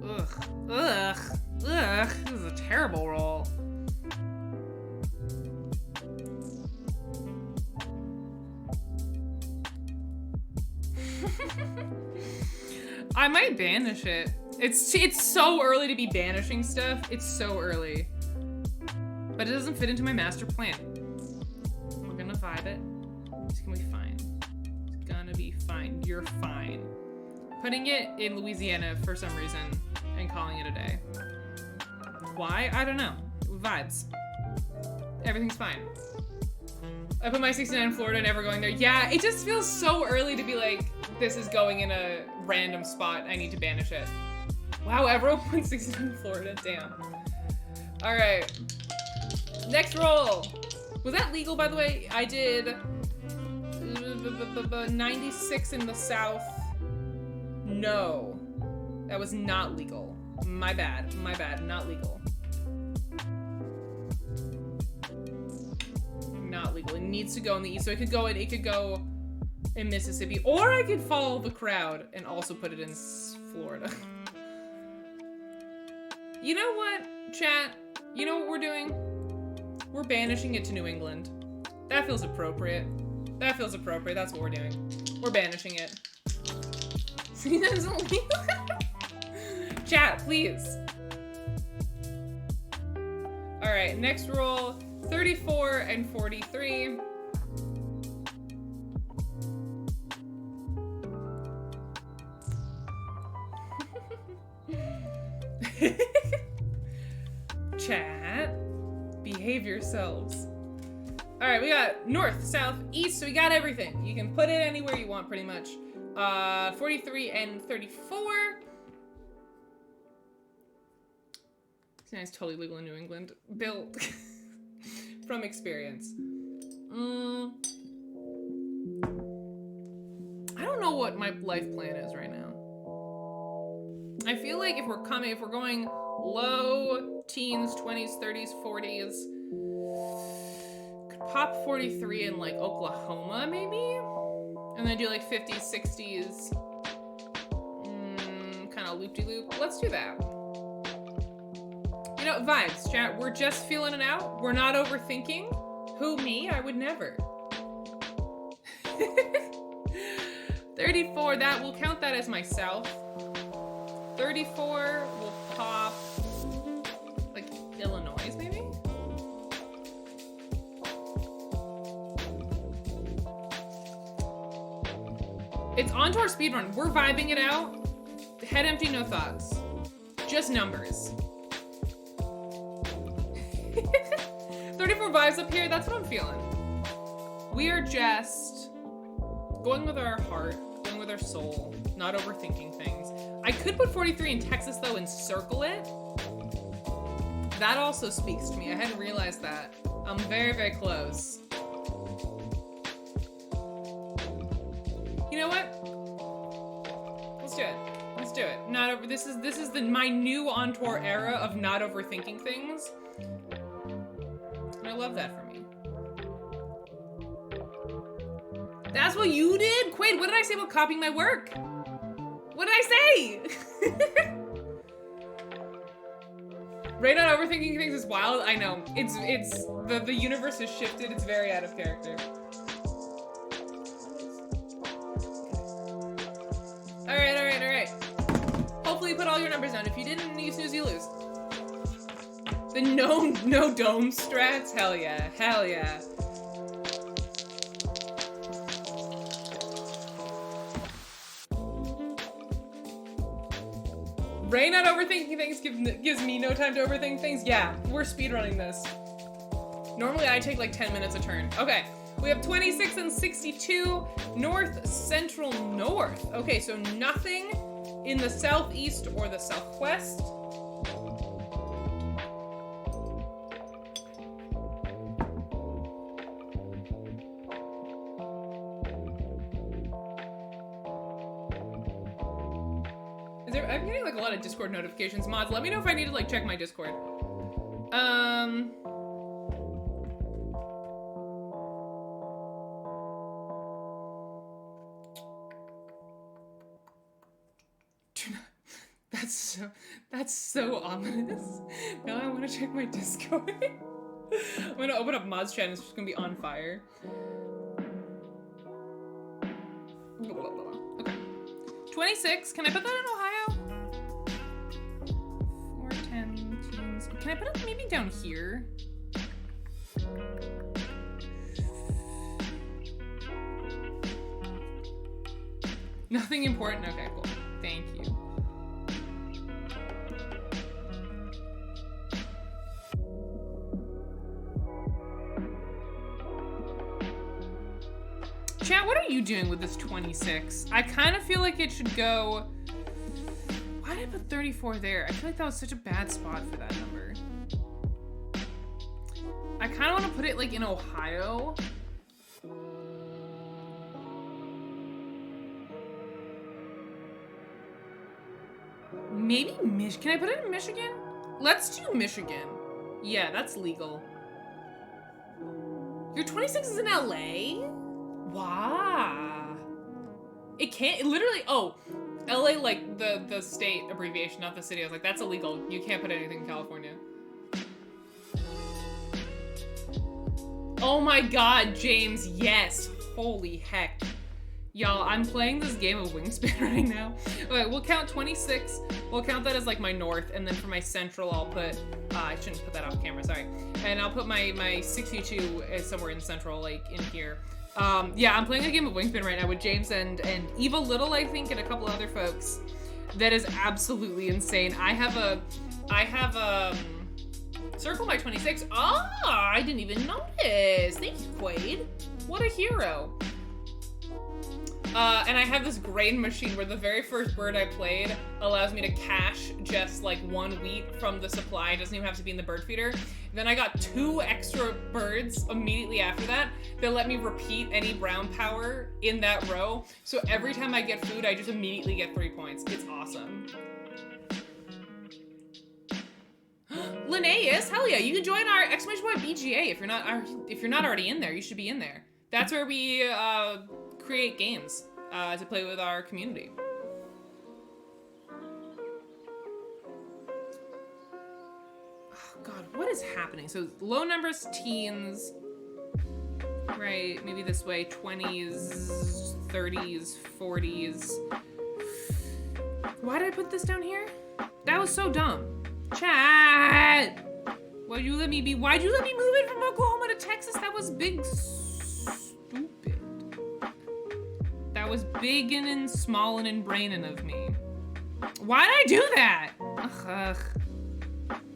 A: Ugh. This is a terrible roll. I might banish it. It's so early to be banishing stuff. It's so early. But it doesn't fit into my master plan. We're gonna vibe it. It's gonna be fine. It's gonna be fine. You're fine. Putting it in Louisiana for some reason and calling it a day. Why? I don't know. Vibes. Everything's fine. I put my 69 in Florida, never going there. Yeah, it just feels so early to be like, this is going in a random spot. I need to banish it. Wow, everyone put 69 in Florida. Damn. All right. Next roll. Was that legal, by the way? I did 96 in the south. No, that was not legal. My bad, not legal. Not legal. It needs to go in the east. So it could go in Mississippi, or I could follow the crowd and also put it in Florida. You know what, chat? You know what we're doing? We're banishing it to New England. That feels appropriate. That's what we're doing. We're banishing it. See, that's illegal. Chat, please. All right, next roll, 34 and 43. Chat, behave yourselves. All right, we got north, south, east, so we got everything. You can put it anywhere you want, pretty much. 43 and 34. It's totally legal in New England. Built from experience. I don't know what my life plan is right now. I feel like if we're going low teens, 20s, 30s, 40s, could pop 43 in like Oklahoma maybe? And then do like 50s, 60s, kind of loop-de-loop. Let's do that. You know, vibes, chat. We're just feeling it out. We're not overthinking. Who, me? I would never. 34, that, we'll count that as my south. 34 will pop, like, Illinois, maybe? It's on to our speed run. We're vibing it out. Head empty, no thoughts. Just numbers. 34 vibes up here, that's what I'm feeling. We are just going with our heart, going with their soul. Not overthinking things. I could put 43 in Texas, though, and circle it. That also speaks to me. I hadn't realized that. I'm very, very close. You know what? Let's do it. Let's do it. Not over. This is my new on tour era of not overthinking things. And I love that for me. That's what you did? Quaid, what did I say about copying my work? What did I say? Ray not overthinking things is wild. I know. It's the universe has shifted. It's very out of character. All right. Hopefully you put all your numbers down. If you didn't, you snooze, you lose. The no dome strats? Hell yeah. Hell yeah. Ray not overthinking things gives me no time to overthink things. Yeah, we're speedrunning this. Normally I take like 10 minutes a turn. Okay, we have 26 and 62, north, central, north. Okay, so nothing in the southeast or the southwest. I'm getting like a lot of Discord notifications. Mods, let me know if I need to like check my Discord. That's so ominous. Now I want to check my Discord. I'm gonna open up Mods chat and it's just gonna be on fire. Okay. 26. Can I put that in Ohio? 410 teens. Can I put it maybe down here? Nothing important. Okay, cool. Thank you. Chat, what are you doing with this 26? I kind of feel like it should go... Why did I put 34 there? I feel like that was such a bad spot for that number. I kind of want to put it like in Ohio. Maybe can I put it in Michigan? Let's do Michigan. Yeah, that's legal. Your 26 is in LA? Wow. It can't, literally, oh, LA, like the state abbreviation, not the city. I was like, that's illegal. You can't put anything in California. Oh my God, James, yes. Holy heck. Y'all, I'm playing this game of Wingspan right now. Okay, we'll count 26. We'll count that as like my north, and then for my central, I'll put, I shouldn't put that off camera, sorry. And I'll put my 62 as somewhere in central, like in here. Yeah, I'm playing a game of Wingspan right now with James and Eva Little, I think, and a couple other folks. That is absolutely insane. I have circle my 26. Ah, I didn't even notice. Thank you, Quaid. What a hero. And I have this grain machine where the very first bird I played allows me to cache just like 1 wheat from the supply. It doesn't even have to be in the bird feeder. Then I got 2 extra birds immediately after that let me repeat any brown power in that row. So every time I get food, I just immediately get 3 points. It's awesome. Linnaeus, hell yeah, you can join our BGA if you're not already in there. You should be in there. That's where we create games to play with our community. Oh God, what is happening? So low numbers, teens, right? Maybe this way, 20s, 30s, 40s. Why did I put this down here? That was so dumb. Chat! Why'd you let me move it from Oklahoma to Texas? That was big stupid. That was big and small and braining of me. Why'd I do that? Ugh.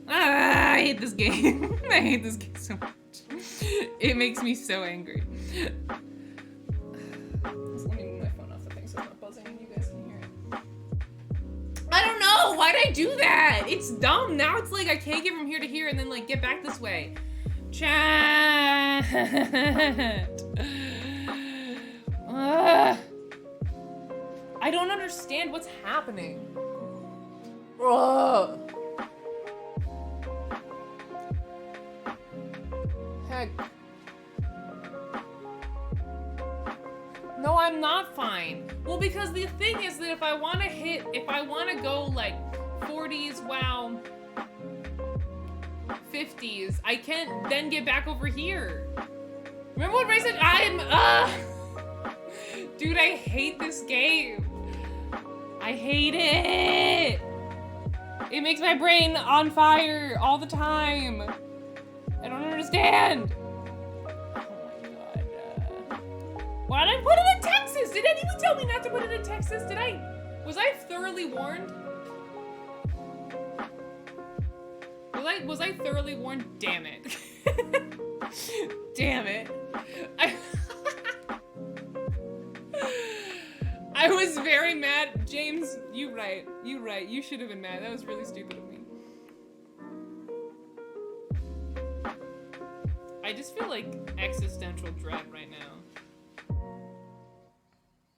A: I hate this game. I hate this game so much. It makes me so angry. Let me move my phone off the thing so it's not buzzing. Why'd I do that? It's dumb. Now it's like I can't get from here to here and then like get back this way. Chat. I don't understand what's happening. Ugh. Heck. No, I'm not fine. Well, because the thing is that if I want to go like 40s, wow, 50s, I can't then get back over here. Remember what I said? Dude, I hate this game. I hate it. It makes my brain on fire all the time. I don't understand. Why did I put it in Texas? Did anyone tell me not to put it in Texas? Was I thoroughly warned? Was I thoroughly warned? Damn it. Damn it. I was very mad. James, you right. You should have been mad. That was really stupid of me. I just feel like existential dread right now.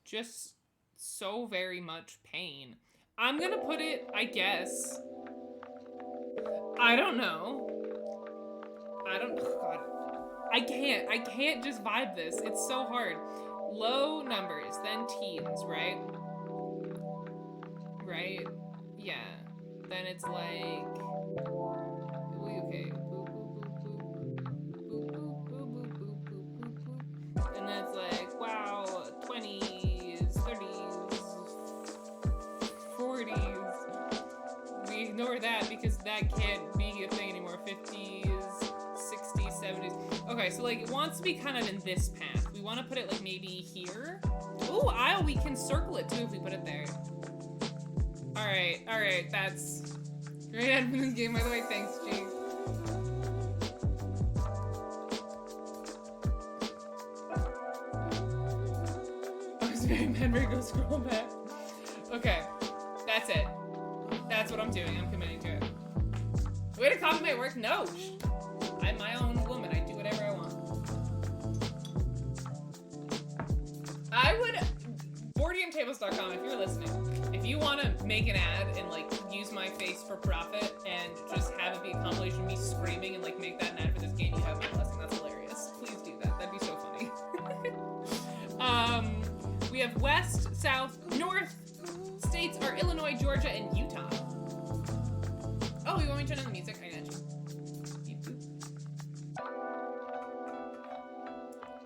A: Just so very much pain. I'm gonna put it, I guess. I don't know. Oh God. I can't just vibe this. It's so hard. Low numbers, then teens, right? Right? Yeah. Then it's like, okay. And then it's like, wow, 20s, 30s, 40s. We ignore that because that can't be a thing anymore. 50s, 60s, 70s. Okay, so like it wants to be kind of in this path. We want to put it like maybe here. Ooh, we can circle it too if we put it there. Alright, that's great ad for this game, by the way. Thanks, G. I was very mad where go scroll back. Okay, that's it. That's what I'm doing. I'm committing to it. Way to copy my work? No. I'm my own woman. I do whatever I want. I would, BoardGameTables.com, if you're listening, if you want to make an ad and like use my face for profit and just have it be a compilation of me screaming and like make that an ad for this game, you have my blessing. That's hilarious. Please do that. That'd be so funny. We have West, South, North states are Illinois, Georgia, and Utah. Oh, you want me to turn on the music? I got you.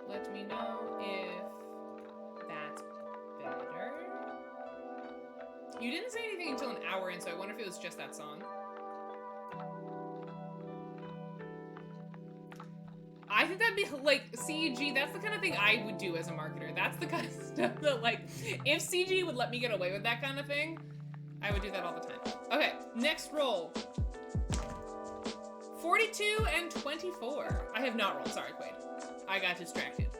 A: Let me know if that's better. You didn't say anything until an hour in, so I wonder if it was just that song. I think that'd be like CG. That's the kind of thing I would do as a marketer. That's the kind of stuff that like, if CG would let me get away with that kind of thing, I would do that all the time. Okay, next roll. 42 and 24. I have not rolled. Sorry, Quaid. I got distracted.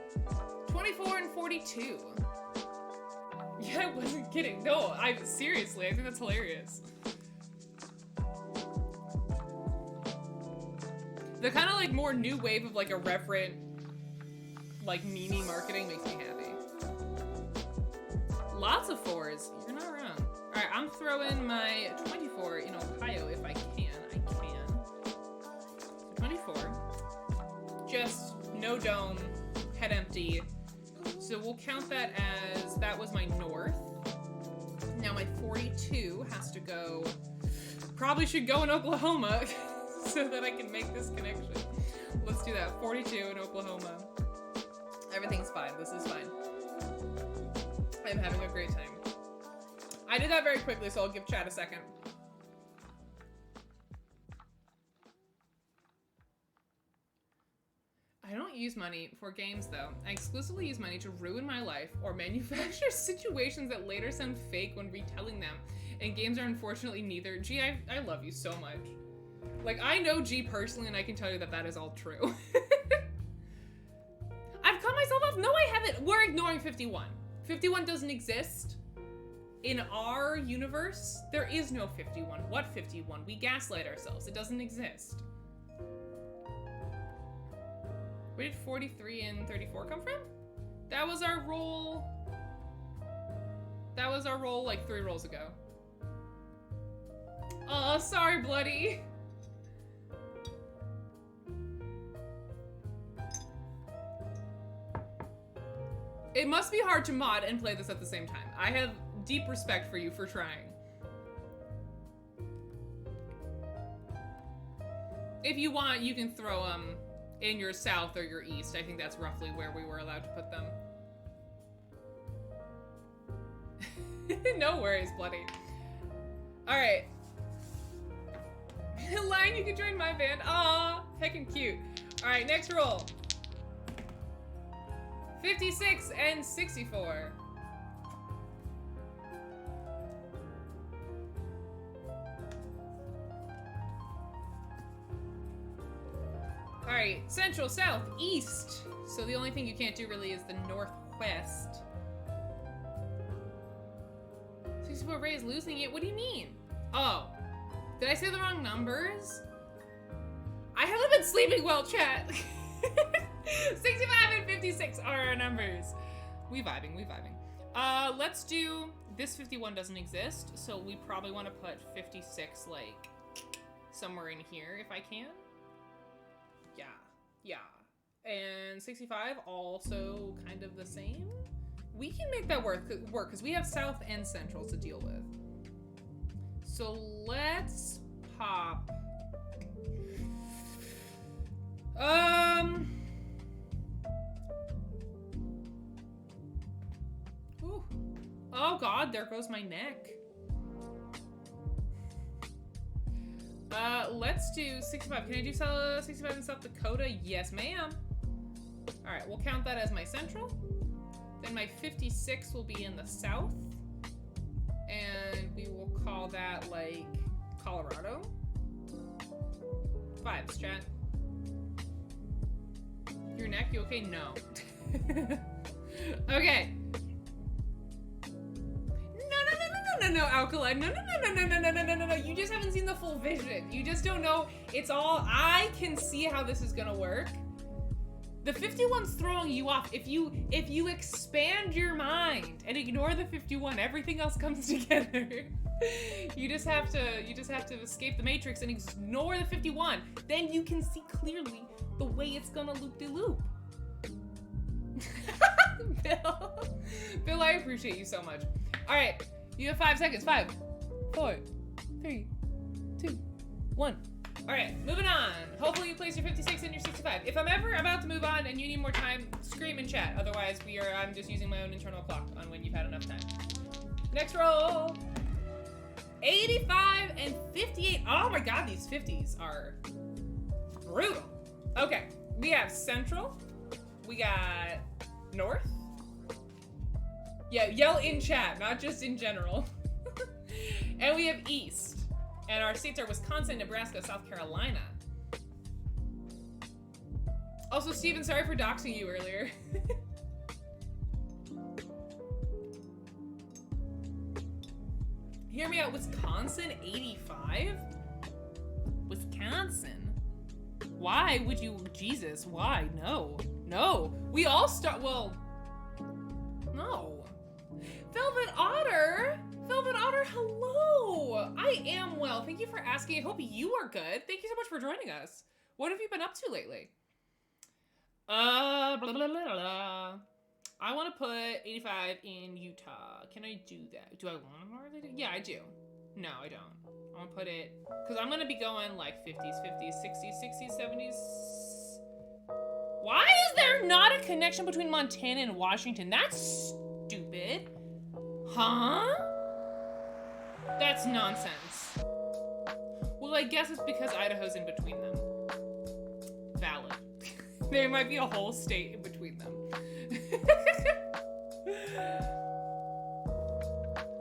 A: 24 and 42. Yeah, I wasn't kidding. No, seriously, I think that's hilarious. The kind of like more new wave of like irreverent, like meme marketing makes me happy. Lots of fours. You're not wrong. All right, I'm throwing my 24 in Ohio if I can. I can. So 24. Just no dome, head empty. So we'll count that as that was my north. Now my 42 has to go. Probably should go in Oklahoma. So that I can make this connection. Let's do that. 42 in Oklahoma. Everything's fine. This is fine. I'm having a great time. I did that very quickly, so I'll give chat a second. I don't use money for games, though. I exclusively use money to ruin my life or manufacture situations that later sound fake when retelling them. And games are unfortunately neither. Gee, I love you so much. Like, I know G personally, and I can tell you that that is all true. I've cut myself off. No, I haven't. We're ignoring 51. 51 doesn't exist. In our universe, there is no 51. What 51? We gaslight ourselves. It doesn't exist. Where did 43 and 34 come from? That was our roll. That was our roll like 3 rolls ago. Oh, sorry, Bloody. It must be hard to mod and play this at the same time. I have deep respect for you for trying. If you want, you can throw them in your south or your east. I think that's roughly where we were allowed to put them. No worries, Bloody. Alright. Lion, you can join my band. Aw, heckin' cute. Alright, next roll. 56 and 64. Alright, central, south, east. So the only thing you can't do really is the northwest. 64 Ray is losing it. What do you mean? Oh, did I say the wrong numbers? I haven't been sleeping well, chat. 65 and 56 are our numbers. We vibing, we vibing. Let's do, this 51 doesn't exist, so we probably want to put 56 like somewhere in here if I can. Yeah. And 65 also kind of the same. We can make that work because we have south and central to deal with. So let's pop. Ooh. Oh God, there goes my neck. Let's do 65. Can I do 65 in South Dakota? Yes, ma'am. All right, we'll count that as my central. Then my 56 will be in the south. And we will call that like Colorado. 5, chat. Your neck, you okay? No. Okay. No, Alkaline. No. You just haven't seen the full vision. You just don't know. It's all, I can see how this is gonna work. The 51's throwing you off. If you expand your mind and ignore the 51, everything else comes together. You just have to escape the matrix and ignore the 51. Then you can see clearly the way it's gonna loop-de-loop. Bill, I appreciate you so much. All right. You have 5 seconds. 5, 4, 3, 2, 1. All right, moving on. Hopefully you place your 56 and your 65. If I'm ever about to move on and you need more time, scream in chat. Otherwise, I'm just using my own internal clock on when you've had enough time. Next roll. 85 and 58. Oh my God, these 50s are brutal. Okay, we have central. We got north. Yeah, yell in chat, not just in general. And we have east. And our states are Wisconsin, Nebraska, South Carolina. Also, Steven, sorry for doxing you earlier. Hear me out, Wisconsin, 85? Wisconsin? Why would you, Jesus, why? No. We all start, well, no. Velvet Otter, hello. I am well. Thank you for asking. I hope you are good. Thank you so much for joining us. What have you been up to lately? Blah, blah, blah, blah. I want to put 85 in Utah. Can I do that? Do I want to already do? Yeah, I do. No, I don't. I want to put it, because I'm going to be going like 50s, 50s, 60s, 60s, 70s. Why is there not a connection between Montana and Washington? That's stupid. Huh? That's nonsense. Well, I guess it's because Idaho's in between them. Valid. There might be a whole state in between them.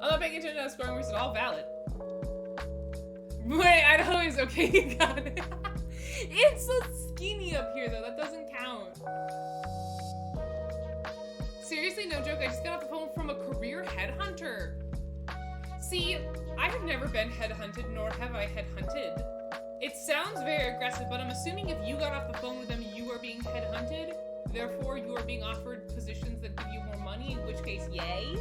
A: I'm not paying attention to scoring rules at all. Valid. Wait, Idaho is okay. You got it. It's so skinny up here, though. That doesn't count. Seriously, no joke. I just got off the phone from a career headhunter. See, I have never been headhunted, nor have I headhunted. It sounds very aggressive, but I'm assuming if you got off the phone with them, you are being headhunted. Therefore, you are being offered positions that give you more money, in which case, yay.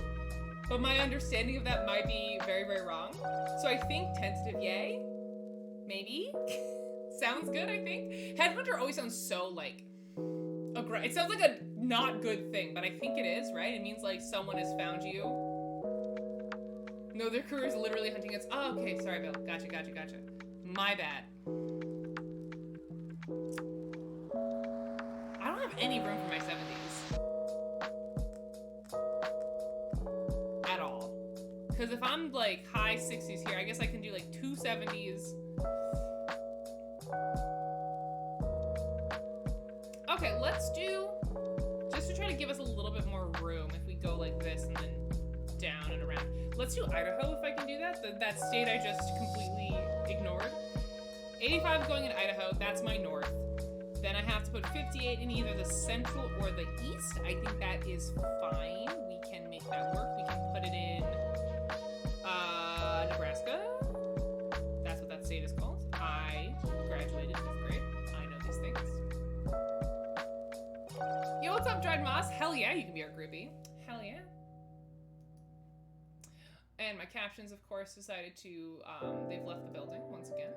A: But my understanding of that might be very, very wrong. So I think tentative yay. Maybe. Sounds good, I think. Headhunter always sounds so, like, it sounds like a not good thing, but I think it is, right? It means, like, someone has found you. No, their career is literally hunting us. Oh, okay, sorry, Bill. Gotcha. My bad. I don't have any room for my 70s. At all. Because if I'm, like, high 60s here, I guess I can do, like, 2 70s. Okay, let's do, just to try to give us a little bit more room, if we go like this and then down and around. Let's do Idaho if I can do that. That state I just completely ignored. 85 going in Idaho, that's my north. Then I have to put 58 in either the central or the east. I think that is fine. We can make that work. We can put it in Nebraska. That's what that state is called. I graduated 5th grade. I know these things. Yo, what's up, Dried Moss? Hell yeah, you can be our groupie. Hell yeah. And my captions, of course, decided to, they've left the building once again.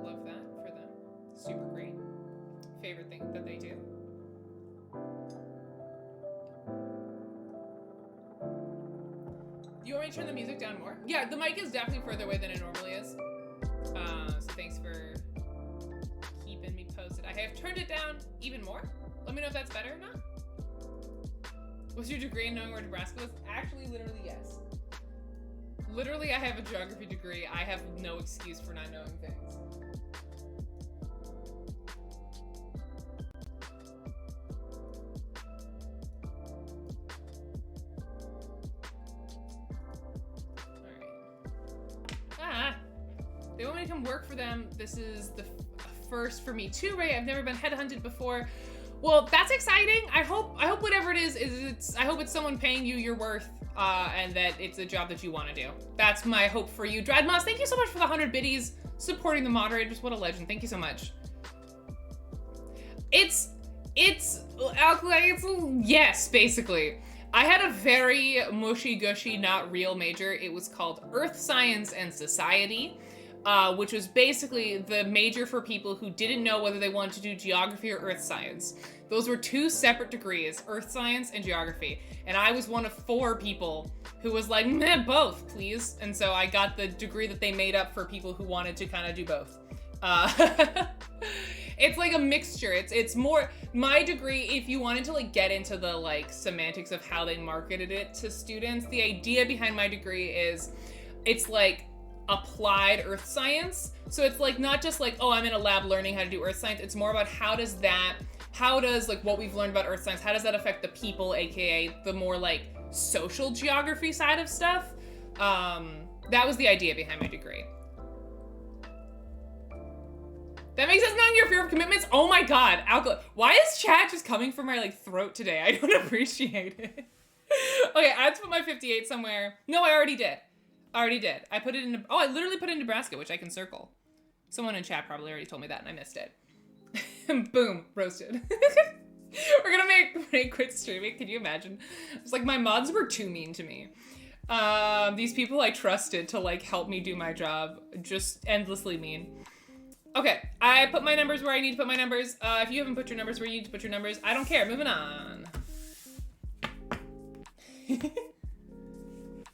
A: Love that for them. Super great. Favorite thing that they do. You want me to turn the music down more? Yeah, the mic is definitely further away than it normally is. So thanks for keeping me posted. I have turned it down even more. Let me know if that's better or not. What's your degree in knowing where Nebraska was? Actually, literally, yes. Literally, I have a geography degree. I have no excuse for not knowing things. Alright. They want me to come work for them. This is the first for me too, Ray. I've never been headhunted before. Well, that's exciting. I hope whatever it is I hope it's someone paying you your worth, and that it's a job that you want to do. That's my hope for you. Dreadmoss, thank you so much for the 100 biddies, supporting the moderators. What a legend. Thank you so much. It's yes, basically. I had a very mushy-gushy, not real major. It was called Earth Science and Society, which was basically the major for people who didn't know whether they wanted to do geography or earth science. Those were 2 separate degrees, earth science and geography. And I was one of 4 people who was like, meh, both, please. And so I got the degree that they made up for people who wanted to kind of do both. It's like a mixture. It's more, my degree, if you wanted to like get into the like semantics of how they marketed it to students, the idea behind my degree is it's like applied earth science. So it's like not just like, oh, I'm in a lab learning how to do earth science. It's more about how does like what we've learned about earth science, how does that affect the people, aka the more like social geography side of stuff. That was the idea behind my degree. That makes sense knowing your fear of commitments. Oh my god, alcohol. Why is chat just coming from my like throat today? I don't appreciate it. Okay, I had to put my 58 somewhere. No, I already did. I put it in, I literally put it in Nebraska, which I can circle. Someone in chat probably already told me that and I missed it. Boom, roasted. We're gonna make Ray quit streaming, can you imagine? It's like my mods were too mean to me. These people I trusted to like help me do my job, just endlessly mean. Okay, I put my numbers where I need to put my numbers. If you haven't put your numbers where you need to put your numbers, I don't care, moving on.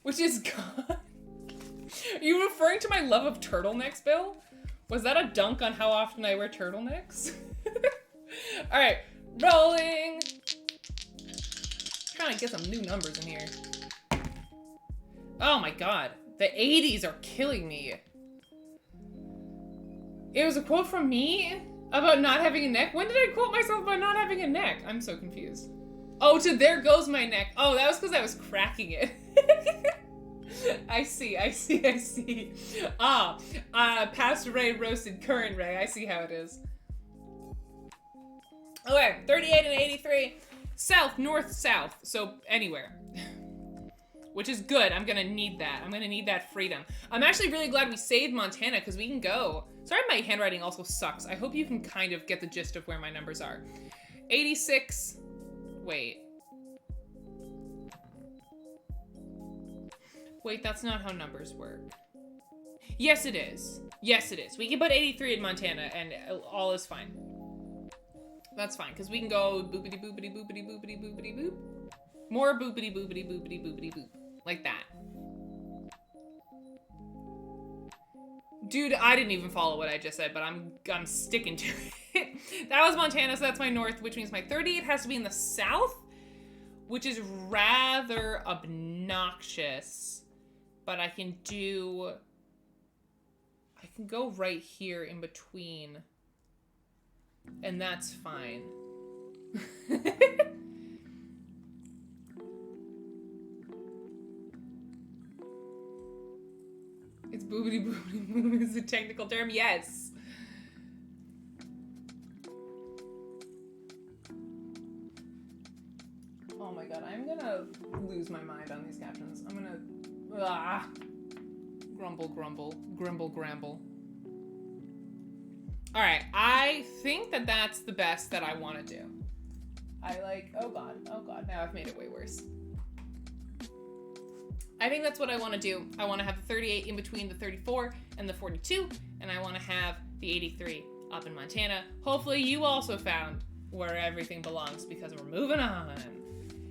A: Which is God. Are you referring to my love of turtlenecks, Bill? Was that a dunk on how often I wear turtlenecks? All right, rolling. Trying to get some new numbers in here. Oh my God, the 80s are killing me. It was a quote from me about not having a neck. When did I quote myself about not having a neck? I'm so confused. Oh, to there goes my neck. Oh, that was because I was cracking it. I see. Past Ray roasted current Ray. I see how it is. Okay, 38 and 83. South, north, south. So anywhere. which is good. I'm gonna need that. I'm gonna need that freedom. I'm actually really glad we saved Montana because we can go. Sorry, my handwriting also sucks. I hope you can kind of get the gist of where my numbers are. 86, wait. Wait, that's not how numbers work. Yes, it is. Yes, it is. We can put 83 in Montana and all is fine. That's fine, because we can go boopity boopity boopity boopity boopity boop. More boopity boopity boopity boopity boop. Like that. Dude, I didn't even follow what I just said, but I'm sticking to it. That was Montana, so that's my north, which means my 38 has to be in the south, which is rather obnoxious. But I can go right here in between, and that's fine. It's boobity boobity boop is a technical term, yes. Oh my god, I'm gonna lose my mind on these captions. I'm gonna, grumble, grumble, grimble, gramble. All right, I think that that's the best that I want to do. Oh god, now I've made it way worse. I think that's what I want to do. I want to have the 38 in between the 34 and the 42, and I want to have the 83 up in Montana. Hopefully you also found where everything belongs, because we're moving on.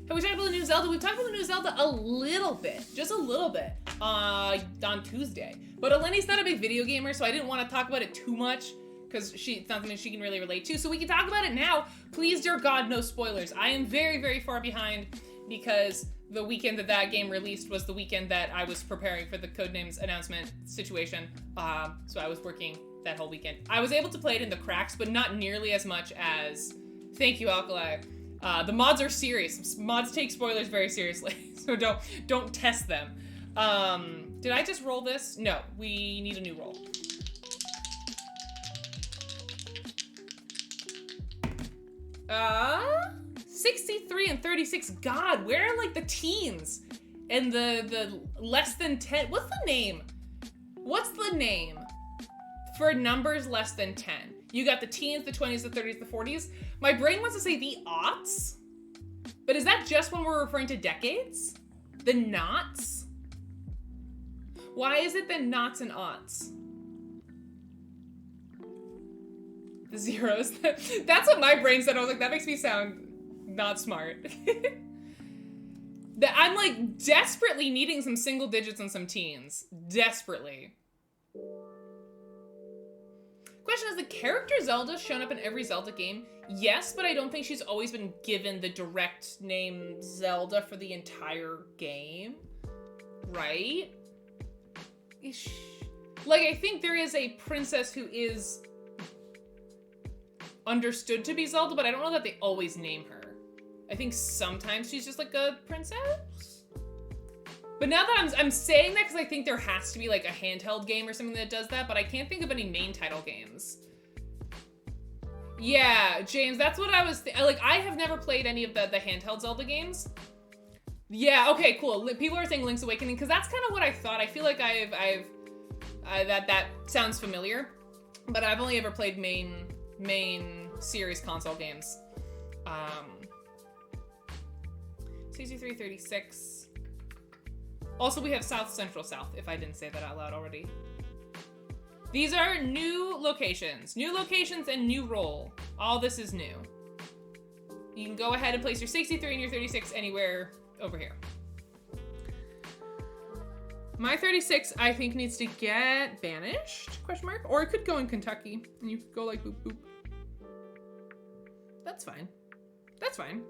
A: Have we talked about the new Zelda? We've talked about the new Zelda a little bit, just a little bit, on Tuesday. But Eleni's not a big video gamer, so I didn't want to talk about it too much, because it's not something she can really relate to. So we can talk about it now. Please, dear God, no spoilers. I am very, very far behind, because the weekend that game released was the weekend that I was preparing for the Codenames announcement situation. So I was working that whole weekend. I was able to play it in the cracks, but not nearly as much as... Thank you, Alkali. The mods are serious. Mods take spoilers very seriously, so don't test them. Did I just roll this? No, we need a new roll. Uh... 63 and 36. God, where are like the teens and the less than 10? What's the name? What's the name for numbers less than 10? You got the teens, the 20s, the 30s, the 40s. My brain wants to say the aughts, but is that just when we're referring to decades? The knots? Why is it the knots and aughts? The zeros. That's what my brain said. I was like, that makes me sound not smart. That I'm like desperately needing some single digits and some teens. Desperately. Question, has the character Zelda shown up in every Zelda game? Yes, but I don't think she's always been given the direct name Zelda for the entire game. Right? Like, I think there is a princess who is understood to be Zelda, but I don't know that they always name her. I think sometimes she's just like a princess. But now that I'm saying that because I think there has to be like a handheld game or something that does that, but I can't think of any main title games. Yeah, James, that's what I was like. I have never played any of the handheld Zelda games. Yeah, okay, cool. People are saying Link's Awakening because that's kind of what I thought. I feel like that sounds familiar, but I've only ever played main series console games. 63, 36. Also, we have South, Central, South, if I didn't say that out loud already. These are new locations. New locations and new roll. All this is new. You can go ahead and place your 63 and your 36 anywhere over here. My 36, I think, needs to get banished, question mark? Or it could go in Kentucky, and you could go like boop, boop. That's fine. That's fine.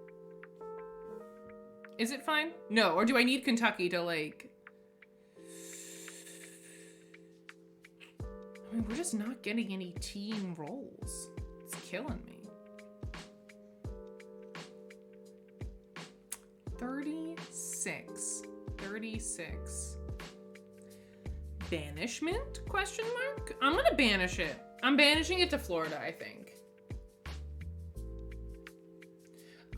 A: Is it fine? No, or do I need Kentucky to like... I mean, we're just not getting any team rolls. It's killing me. 36. 36. Banishment? Question mark? I'm gonna banish it. I'm banishing it to Florida, I think.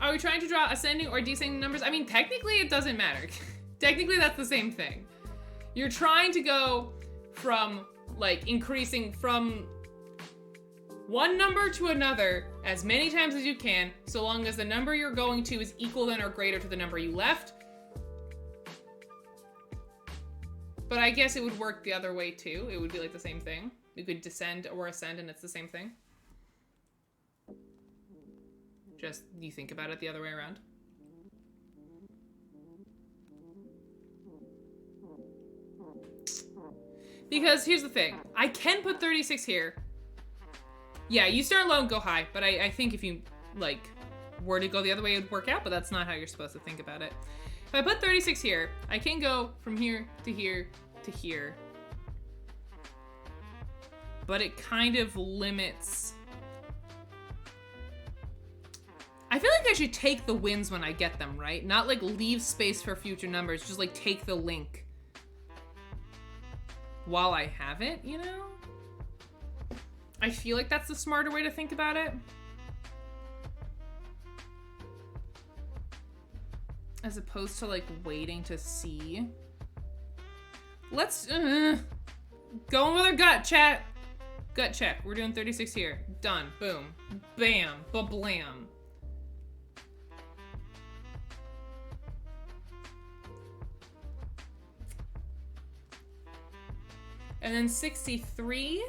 A: Are we trying to draw ascending or descending numbers? I mean, technically it doesn't matter. Technically, that's the same thing. You're trying to go from, like, increasing from one number to another as many times as you can, so long as the number you're going to is equal than or greater to the number you left. But I guess it would work the other way, too. It would be, like, the same thing. You could descend or ascend, and it's the same thing. Just, you think about it the other way around. Because here's the thing. I can put 36 here. Yeah, you start low and go high, but I think if you, like, were to go the other way, it would work out, but that's not how you're supposed to think about it. If I put 36 here, I can go from here to here to here. But it kind of limits... I feel like I should take the wins when I get them, right? Not, like, leave space for future numbers, just, like, take the link while I have it, you know? I feel like that's the smarter way to think about it. As opposed to, like, waiting to see. Let's, going with our gut, chat. Gut check. We're doing 36 here. Done. Boom. Bam. Ba-blam. And then 63.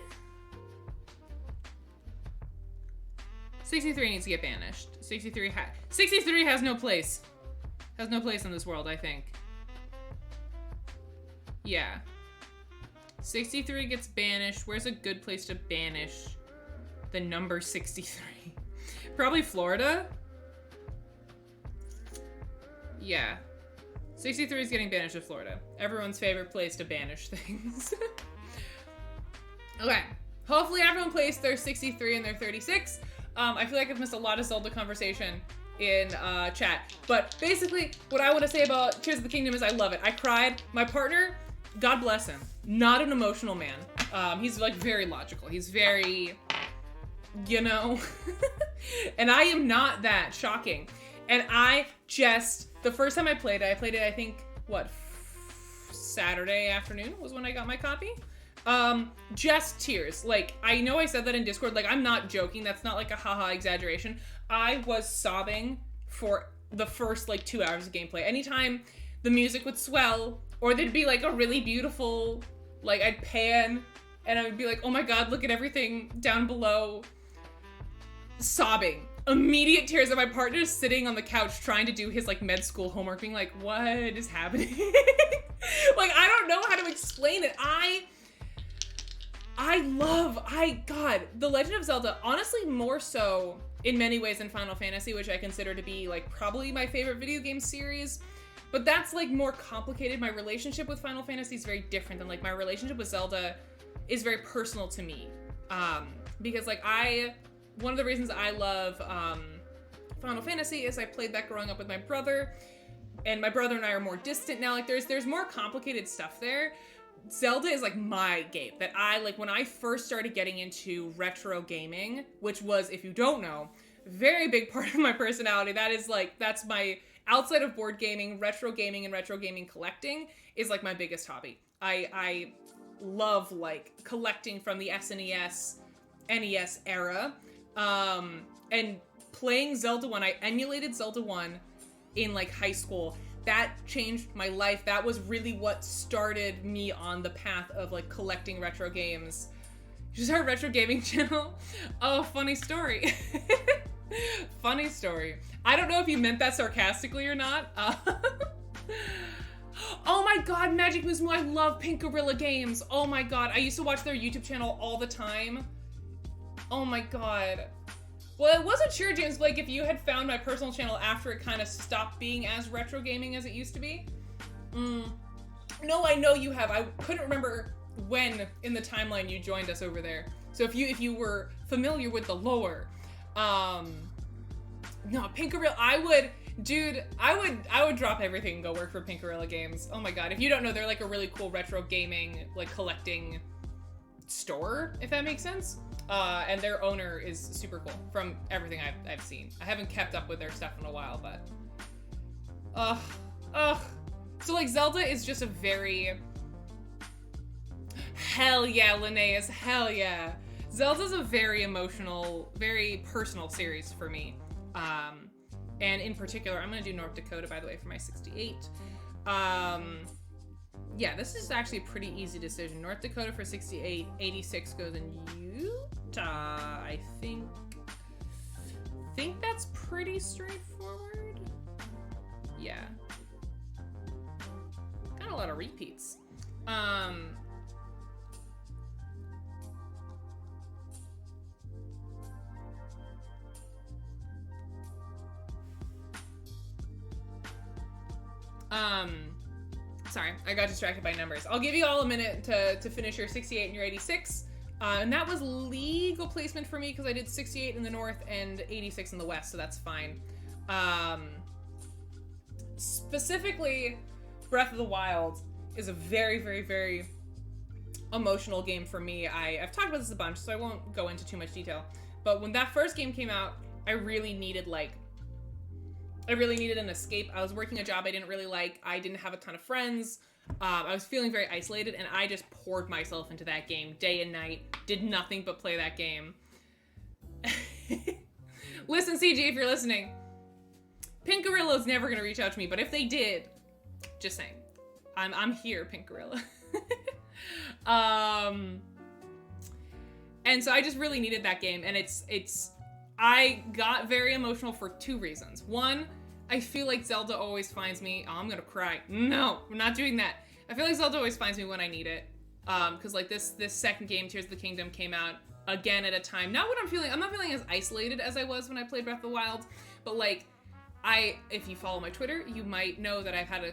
A: 63 needs to get banished. 63 has no place. Has no place in this world, I think. Yeah. 63 gets banished. Where's a good place to banish the number 63? Probably Florida. Yeah. 63 is getting banished to Florida. Everyone's favorite place to banish things. Okay. Hopefully everyone plays their 63 and their 36. I feel like I've missed a lot of Zelda conversation in chat. But basically, what I want to say about Tears of the Kingdom is I love it. I cried. My partner, God bless him, not an emotional man. He's, like, very logical. He's very, you know. And I am not that. Shocking. And I just, the first time I played it, I think, what, Saturday afternoon was when I got my copy. Just tears. Like, I know I said that in Discord, like, I'm not joking, that's not like a haha exaggeration. I was sobbing for the first, like, 2 hours of gameplay. Anytime the music would swell, or there'd be, like, a really beautiful, like, I'd pan, and I would be like, oh my god, look at everything down below. Sobbing. Immediate tears, and my partner's sitting on the couch trying to do his, like, med school homework, being like, what is happening? Like, I don't know how to explain it. God, The Legend of Zelda, honestly more so in many ways than Final Fantasy, which I consider to be, like, probably my favorite video game series, but that's, like, more complicated. My relationship with Final Fantasy is very different than, like, my relationship with Zelda is very personal to me, because, like, one of the reasons I love Final Fantasy is I played that growing up with my brother, and my brother and I are more distant now. Like, there's more complicated stuff there. Zelda is, like, my game that I, like, when I first started getting into retro gaming, which was, if you don't know, very big part of my personality. That is, like, that's my, outside of board gaming, retro gaming and retro gaming collecting is, like, my biggest hobby. I love, like, collecting from the SNES, NES era, and playing Zelda 1. I emulated Zelda 1 in, like, high school. That changed my life. That was really what started me on the path of, like, collecting retro games. Just our retro gaming channel. Oh, funny story. Funny story. I don't know if you meant that sarcastically or not. Oh my god, Magic Moose Moo, I love Pink Gorilla Games. Oh my god, I used to watch their YouTube channel all the time. Oh my god. Well, I wasn't sure, James Blake, if you had found my personal channel after it kind of stopped being as retro gaming as it used to be. No, I know you have. I couldn't remember when in the timeline you joined us over there. So if you were familiar with the lore, no, Pink Gorilla, I would drop everything and go work for Pink Gorilla Games. Oh my god, if you don't know, they're like a really cool retro gaming, like, collecting store, if that makes sense. And their owner is super cool from everything I've seen. I haven't kept up with their stuff in a while, but So, like, Zelda is just a very... Hell yeah, Linnaeus, hell yeah. Zelda's a very emotional, very personal series for me. And in particular, I'm going to do North Dakota, by the way, for my 68. Yeah, this is actually a pretty easy decision. North Dakota for 68, 86 goes in Utah, I think. That's pretty straightforward. Yeah. Got a lot of repeats. Sorry, I got distracted by numbers. I'll give you all a minute to finish your 68 and your 86. And that was legal placement for me because I did 68 in the north and 86 in the west, so that's fine. Specifically, Breath of the Wild is a very, very, very emotional game for me. I've talked about this a bunch, so I won't go into too much detail. But when that first game came out, I really needed an escape. I was working a job I didn't really like. I didn't have a ton of friends. I was feeling very isolated, and I just poured myself into that game day and night. Did nothing but play that game. Listen, CG, if you're listening, Pink Gorilla's never gonna reach out to me, but if they did, just saying, I'm here, Pink Gorilla. And so I just really needed that game, and I got very emotional for two reasons. One, I feel like Zelda always finds me. Oh, I'm gonna cry. No, we're not doing that. I feel like Zelda always finds me when I need it. Because like this second game, Tears of the Kingdom, came out again at a time. Not what I'm feeling. I'm not feeling as isolated as I was when I played Breath of the Wild. But like, if you follow my Twitter, you might know that I've had a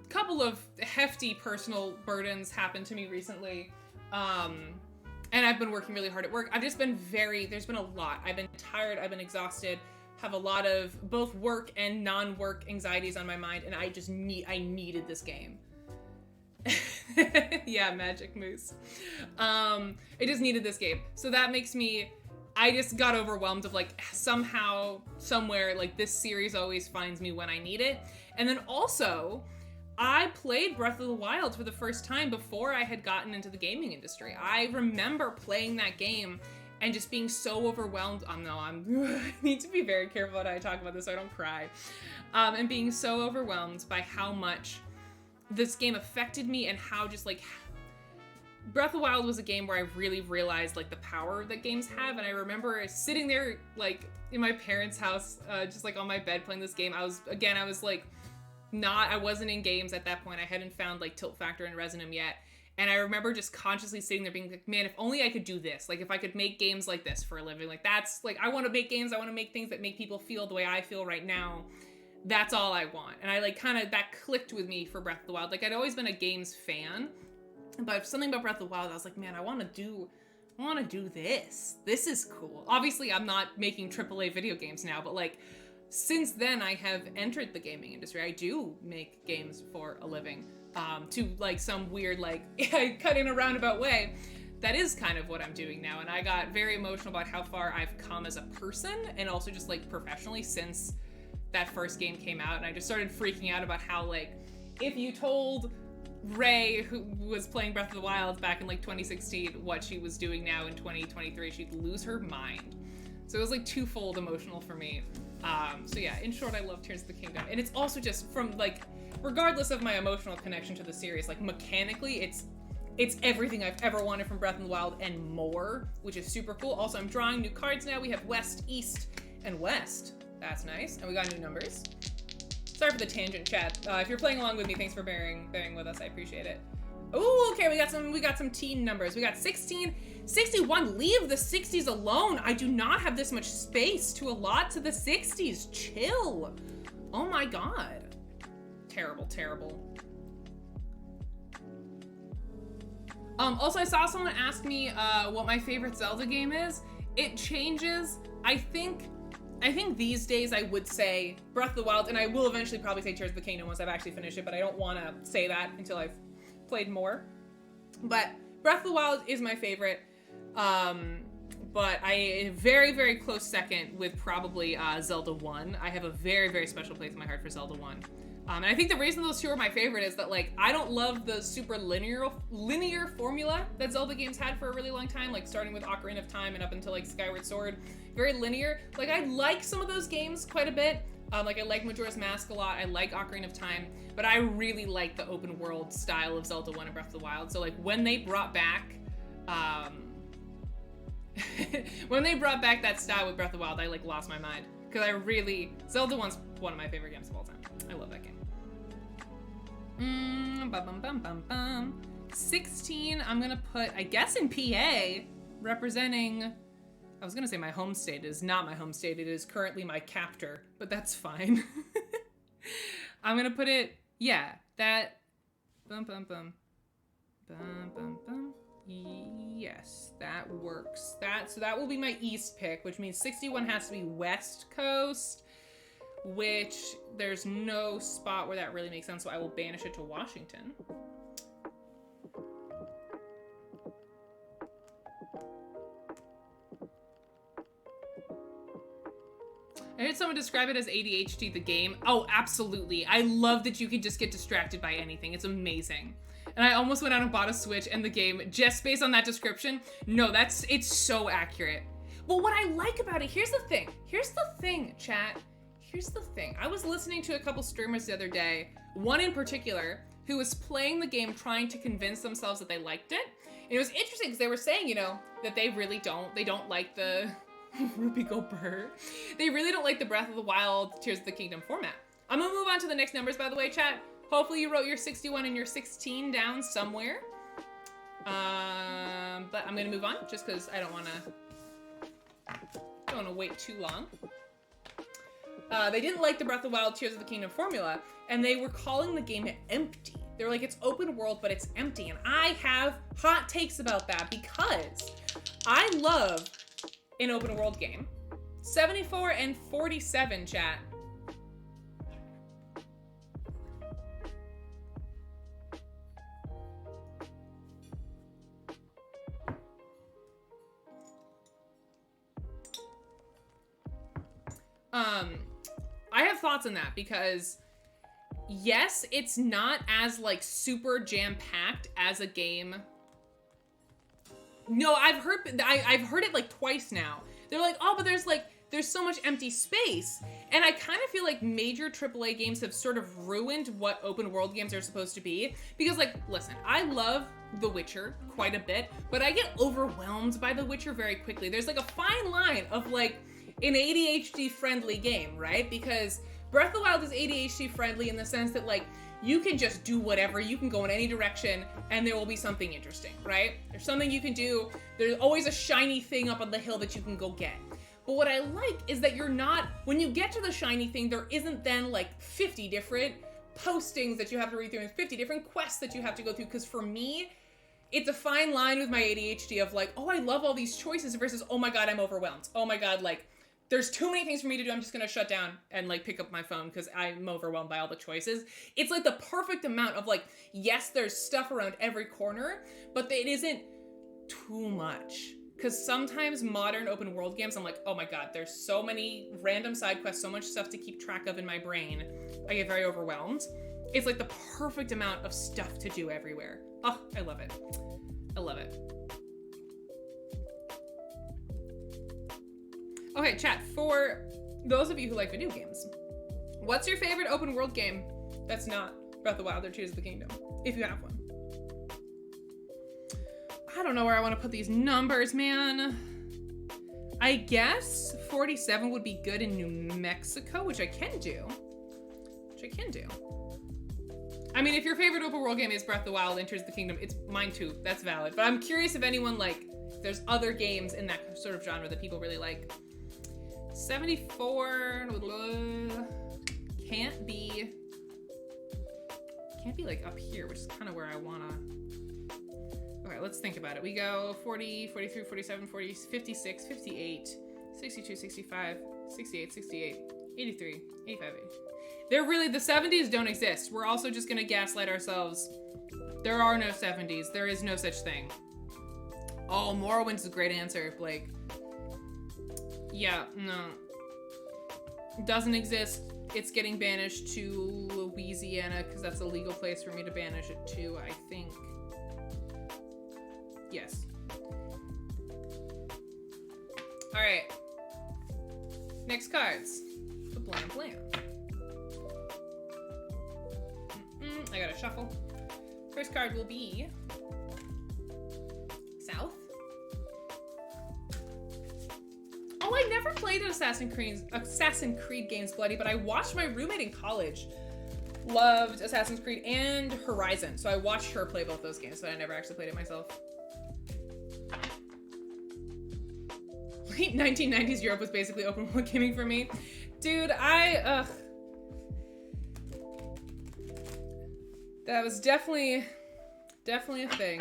A: couple of hefty personal burdens happen to me recently. And I've been working really hard at work. I've just been there's been a lot. I've been tired, I've been exhausted, have a lot of both work and non-work anxieties on my mind, and I needed this game. Yeah, Magic Moose. I just needed this game. So that makes me, I just got overwhelmed of like, somehow, somewhere, like this series always finds me when I need it. And then also, I played Breath of the Wild for the first time before I had gotten into the gaming industry. I remember playing that game and just being so overwhelmed. I need to be very careful how I talk about this so I don't cry. And being so overwhelmed by how much this game affected me and how just like... Breath of the Wild was a game where I really realized like the power that games have, and I remember sitting there like in my parents' house, just like on my bed playing this game. I was like... I wasn't in games at that point. I hadn't found like Tilt Factor and Resonum yet. And I remember just consciously sitting there being like, man, if only I could do this. Like if I could make games like this for a living, like that's like, I want to make games. I want to make things that make people feel the way I feel right now. That's all I want. And I like kind of, that clicked with me for Breath of the Wild. Like I'd always been a games fan, but something about Breath of the Wild, I was like, man, I want to do this. This is cool. Obviously I'm not making AAA video games now, but like, since then, I have entered the gaming industry. I do make games for a living, to like some weird, like, cut in a roundabout way. That is kind of what I'm doing now. And I got very emotional about how far I've come as a person and also just like professionally since that first game came out. And I just started freaking out about how like, if you told Ray, who was playing Breath of the Wild back in like 2016, what she was doing now in 2023, she'd lose her mind. So it was like twofold emotional for me. So yeah, in short, I love Tears of the Kingdom. And it's also just from like, regardless of my emotional connection to the series, like mechanically, it's everything I've ever wanted from Breath of the Wild and more, which is super cool. Also, I'm drawing new cards now. We have West, East, and West. That's nice. And we got new numbers. Sorry for the tangent, chat. If you're playing along with me, thanks for bearing with us. I appreciate it. Oh, okay, we got some teen numbers. We got 16, 61. Leave the 60s alone. I do not have this much space to allot to the 60s. Chill. Oh my god. Terrible, terrible. Also, I saw someone ask me what my favorite Zelda game is. It changes. I think these days I would say Breath of the Wild, and I will eventually probably say Tears of the Kingdom once I've actually finished it, but I don't want to say that until I've played more. But Breath of the Wild is my favorite, but a very, very close second with probably Zelda 1. I have a very, very special place in my heart for Zelda 1. And I think the reason those two are my favorite is that, like, I don't love the super linear formula that Zelda games had for a really long time, like starting with Ocarina of Time and up until like Skyward Sword. Very linear. Like, I like some of those games quite a bit. Like, I like Majora's Mask a lot. I like Ocarina of Time, but I really like the open world style of Zelda 1 and Breath of the Wild. So like when they brought back when they brought back that style with Breath of the Wild, I like lost my mind. Because Zelda 1's one of my favorite games of all time. I love that game. 16, I'm gonna put, I guess, in PA, representing, I was gonna say my home state. It is not my home state. It is currently my captor, but that's fine. I'm gonna put it, yeah, that, yes, that works. So that will be my east pick, which means 61 has to be West Coast, which there's no spot where that really makes sense, so I will banish it to Washington. I heard someone describe it as ADHD, the game. Oh, absolutely. I love that you can just get distracted by anything. It's amazing. And I almost went out and bought a Switch and the game just based on that description. No, it's so accurate. But what I like about it, here's the thing, chat. Here's the thing. I was listening to a couple streamers the other day, one in particular, who was playing the game trying to convince themselves that they liked it. And it was interesting because they were saying, that they don't like the Ruby Go Burr. They really don't like the Breath of the Wild, Tears of the Kingdom format. I'm gonna move on to the next numbers, by the way, chat. Hopefully you wrote your 61 and your 16 down somewhere. But I'm gonna move on just because I don't wanna wait too long. They didn't like the Breath of the Wild, Tears of the Kingdom formula, and they were calling the game empty. They were like, it's open world, but it's empty. And I have hot takes about that because I love an open world game. 74 and 47, chat. I have thoughts on that because yes, it's not as like super jam-packed as a game. No, I've heard it like twice now. They're like, oh, but there's so much empty space. And I kind of feel like major AAA games have sort of ruined what open world games are supposed to be. Because like, listen, I love The Witcher quite a bit, but I get overwhelmed by The Witcher very quickly. There's like a fine line of like an ADHD friendly game, right? Because Breath of the Wild is ADHD friendly in the sense that like, you can just do whatever, you can go in any direction, and there will be something interesting, right? There's something you can do, there's always a shiny thing up on the hill that you can go get. But what I like is that when you get to the shiny thing, there isn't then like 50 different postings that you have to read through and 50 different quests that you have to go through, because for me, it's a fine line with my ADHD of like, oh, I love all these choices versus, oh my God, I'm overwhelmed. Oh my God, like, there's too many things for me to do. I'm just gonna shut down and like pick up my phone because I'm overwhelmed by all the choices. It's like the perfect amount of like, yes, there's stuff around every corner, but it isn't too much. Because sometimes modern open world games, I'm like, oh my God, there's so many random side quests, so much stuff to keep track of in my brain. I get very overwhelmed. It's like the perfect amount of stuff to do everywhere. Oh, I love it. I love it. Okay, chat, for those of you who like video games, what's your favorite open world game that's not Breath of the Wild or Tears of the Kingdom, if you have one? I don't know where I want to put these numbers, man. I guess 47 would be good in New Mexico, which I can do. I mean, if your favorite open world game is Breath of the Wild and Tears of the Kingdom, it's mine too. That's valid. But I'm curious if anyone there's other games in that sort of genre that people really like. 74 can't be like up here, which is kind of where I wanna. Okay, let's think about it. We go 40, 43, 47, 40, 56, 58, 62, 65, 68, 68, 83, 85, 80. The 70s don't exist. We're also just gonna gaslight ourselves. There are no 70s. There is no such thing. Oh, Morrowind's a great answer, Blake. Yeah, no. Doesn't exist. it's getting banished to Louisiana because that's a legal place for me to banish it to, I think. Yes. Alright. Next cards. The Blam Blam. I gotta shuffle. First card will be South. Oh, I never played an Assassin's Creed games, Bloody, but I watched my roommate in college loved Assassin's Creed and Horizon, so I watched her play both those games, but I never actually played it myself. Late 1990s Europe was basically open world gaming for me. Dude, that was definitely a thing.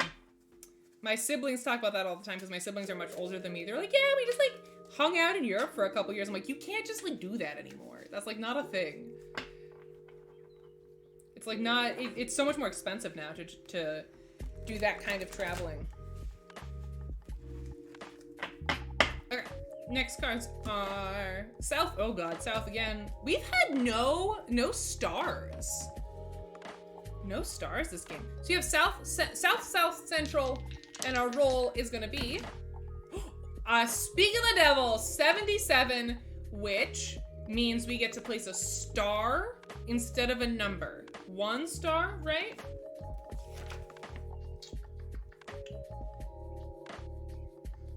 A: My siblings talk about that all the time because my siblings are much older than me. They're like, yeah, we just like hung out in Europe for a couple years. I'm like, you can't just like do that anymore. That's like not a thing. It's like not, it's so much more expensive now to do that kind of traveling. Okay, next cards are South. Oh God, South again. We've had no stars. No stars this game. So you have South, Central, and our roll is gonna be Speak of the Devil 77, which means we get to place a star instead of a number. 1 star, right?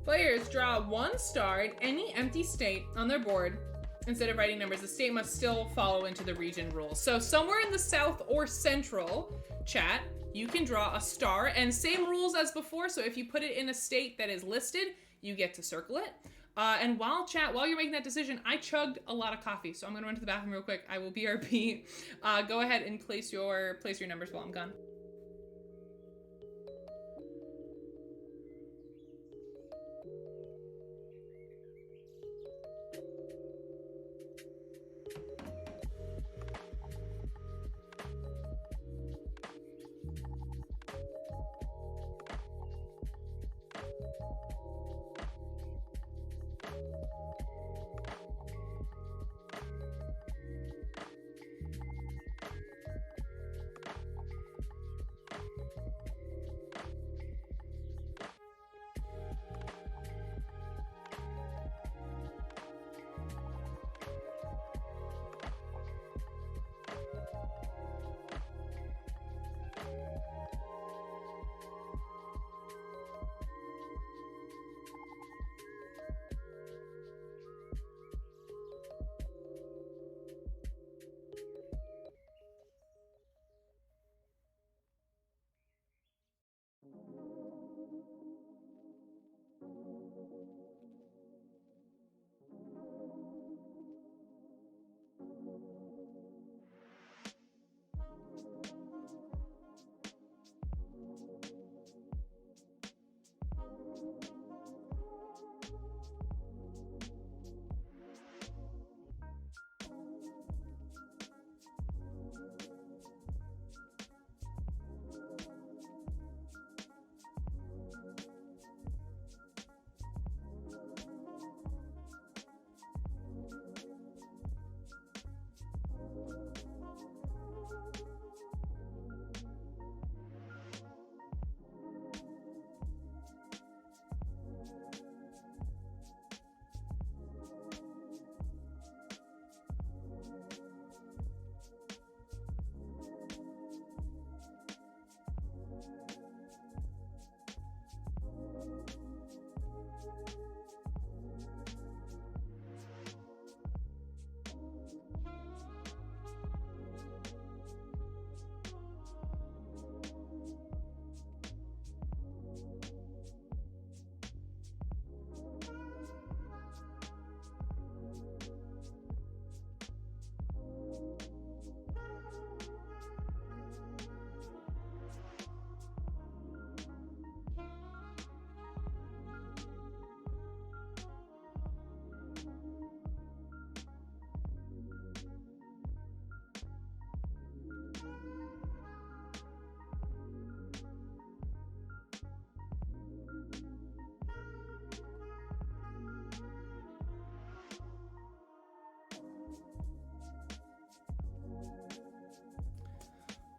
A: Players draw 1 star in any empty state on their board. Instead of writing numbers, the state must still follow into the region rules. So somewhere in the South or Central, chat, you can draw a star, and same rules as before. So if you put it in a state that is listed, you get to circle it. And while you're making that decision, I chugged a lot of coffee, so I'm gonna run to the bathroom real quick. I will BRB. Go ahead and place your numbers while I'm gone.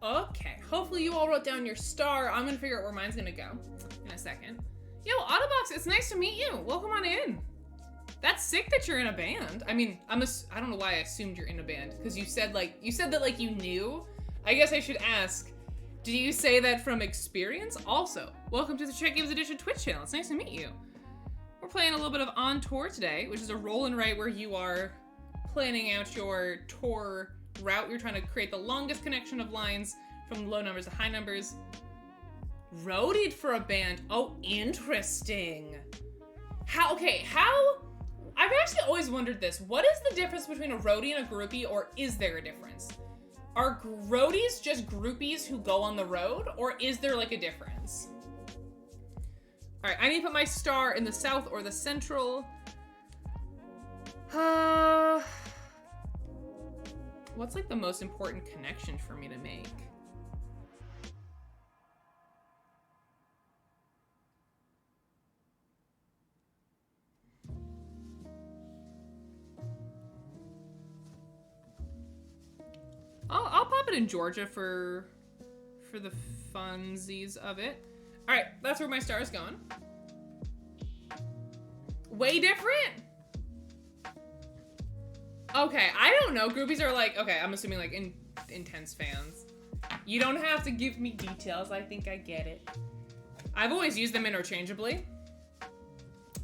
A: Okay, hopefully you all wrote down your star. I'm gonna figure out where mine's gonna go in a second. Yo, Autobox, it's nice to meet you. Welcome on in. That's sick that you're in a band. I mean, I don't know why I assumed you're in a band, because you said that like you knew. I guess I should ask, do you say that from experience? Also, welcome to the Check Games Edition Twitch channel. It's nice to meet you. We're playing a little bit of On Tour today, which is a roll and write where you are planning out your tour route. You're trying to create the longest connection of lines from low numbers to high numbers. Roadied for a band. Oh, interesting. How? I've actually always wondered this. What is the difference between a roadie and a groupie, or is there a difference? Are roadies just groupies who go on the road, or is there like a difference? All right, I need to put my star in the south or the central. What's like the most important connection for me to make? I'll pop it in Georgia for the funsies of it. All right, that's where my star is going. Way different? Okay, I don't know. Groupies are like, okay, I'm assuming like intense fans. You don't have to give me details. I think I get it. I've always used them interchangeably.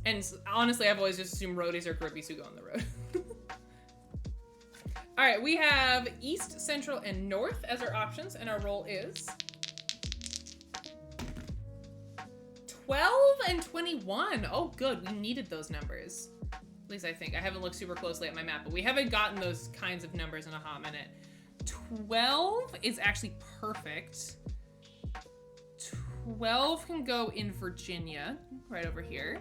A: And honestly, I've always just assumed roadies are groupies who go on the road. All right, we have East, Central, and North as our options, and our roll is 12 and 21. Oh, good. We needed those numbers. At least I think. I haven't looked super closely at my map, but we haven't gotten those kinds of numbers in a hot minute. 12 is actually perfect. 12 can go in Virginia, right over here.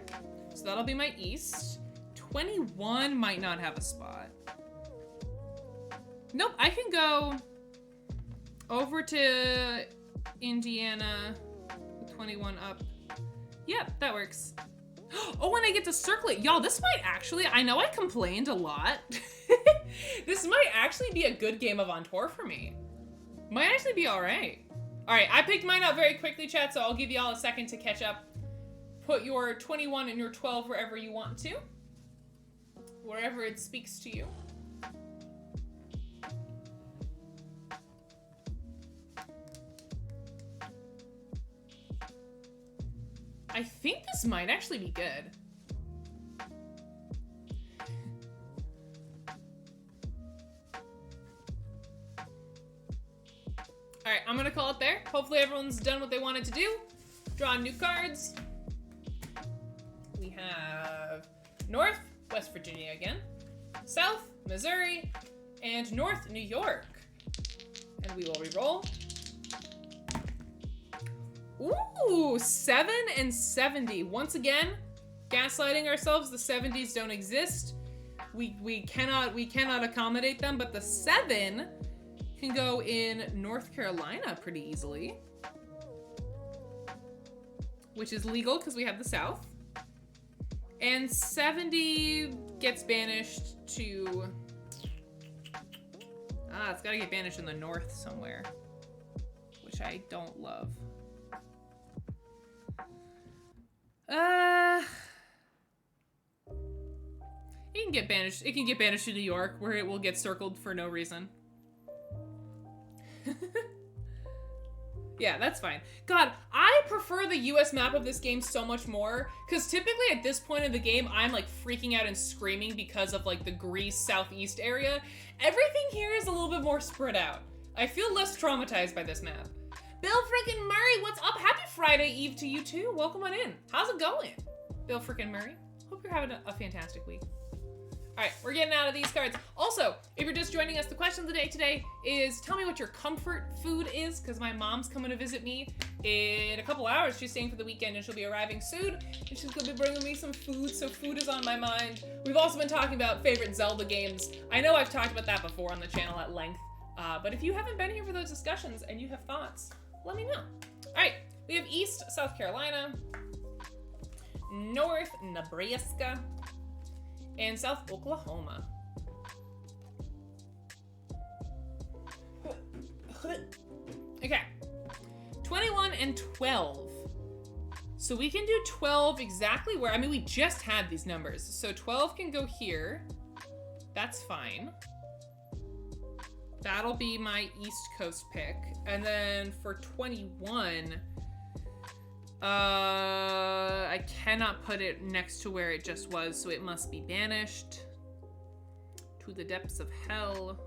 A: So that'll be my East. 21 might not have a spot. Nope, I can go over to Indiana, 21 up. Yep, that works. Oh, and I get to circle it. Y'all, this might actually, I know I complained a lot. This might actually be a good game of On Tour for me. Might actually be all right. All right, I picked mine up very quickly, chat, so I'll give y'all a second to catch up. Put your 21 and your 12 wherever you want to. Wherever it speaks to you. I think this might actually be good. All right, I'm gonna call it there. Hopefully everyone's done what they wanted to do. Draw new cards. We have North, West Virginia again, South, Missouri, and North, New York. And we will re-roll. Ooh, 7 and 70. Once again, gaslighting ourselves. The 70s don't exist. We cannot accommodate them, but the 7 can go in North Carolina pretty easily, which is legal because we have the South. And 70 gets banished to, it's gotta get banished in the North somewhere, which I don't love. It can get banished. It can get banished to New York, where it will get circled for no reason. Yeah, that's fine. God, I prefer the US map of this game so much more, because typically at this point in the game, I'm like freaking out and screaming because of like the Greece southeast area. Everything here is a little bit more spread out. I feel less traumatized by this map. Bill frickin' Murray, what's up? Happy Friday Eve to you too. Welcome on in. How's it going, Bill frickin' Murray? Hope you're having a fantastic week. All right, we're getting out of these cards. Also, if you're just joining us, the question of the day today is tell me what your comfort food is, because my mom's coming to visit me in a couple hours. She's staying for the weekend and she'll be arriving soon, and she's gonna be bringing me some food, so food is on my mind. We've also been talking about favorite Zelda games. I know I've talked about that before on the channel at length, but if you haven't been here for those discussions and you have thoughts, let me know. All right, we have East South Carolina, North Nebraska, and South Oklahoma. Okay. 21 and 12. So we can do 12 exactly where, I mean, we just had these numbers. So 12 can go here. That's fine. That'll be my East Coast pick. And then for 21, I cannot put it next to where it just was, so it must be banished to the depths of hell.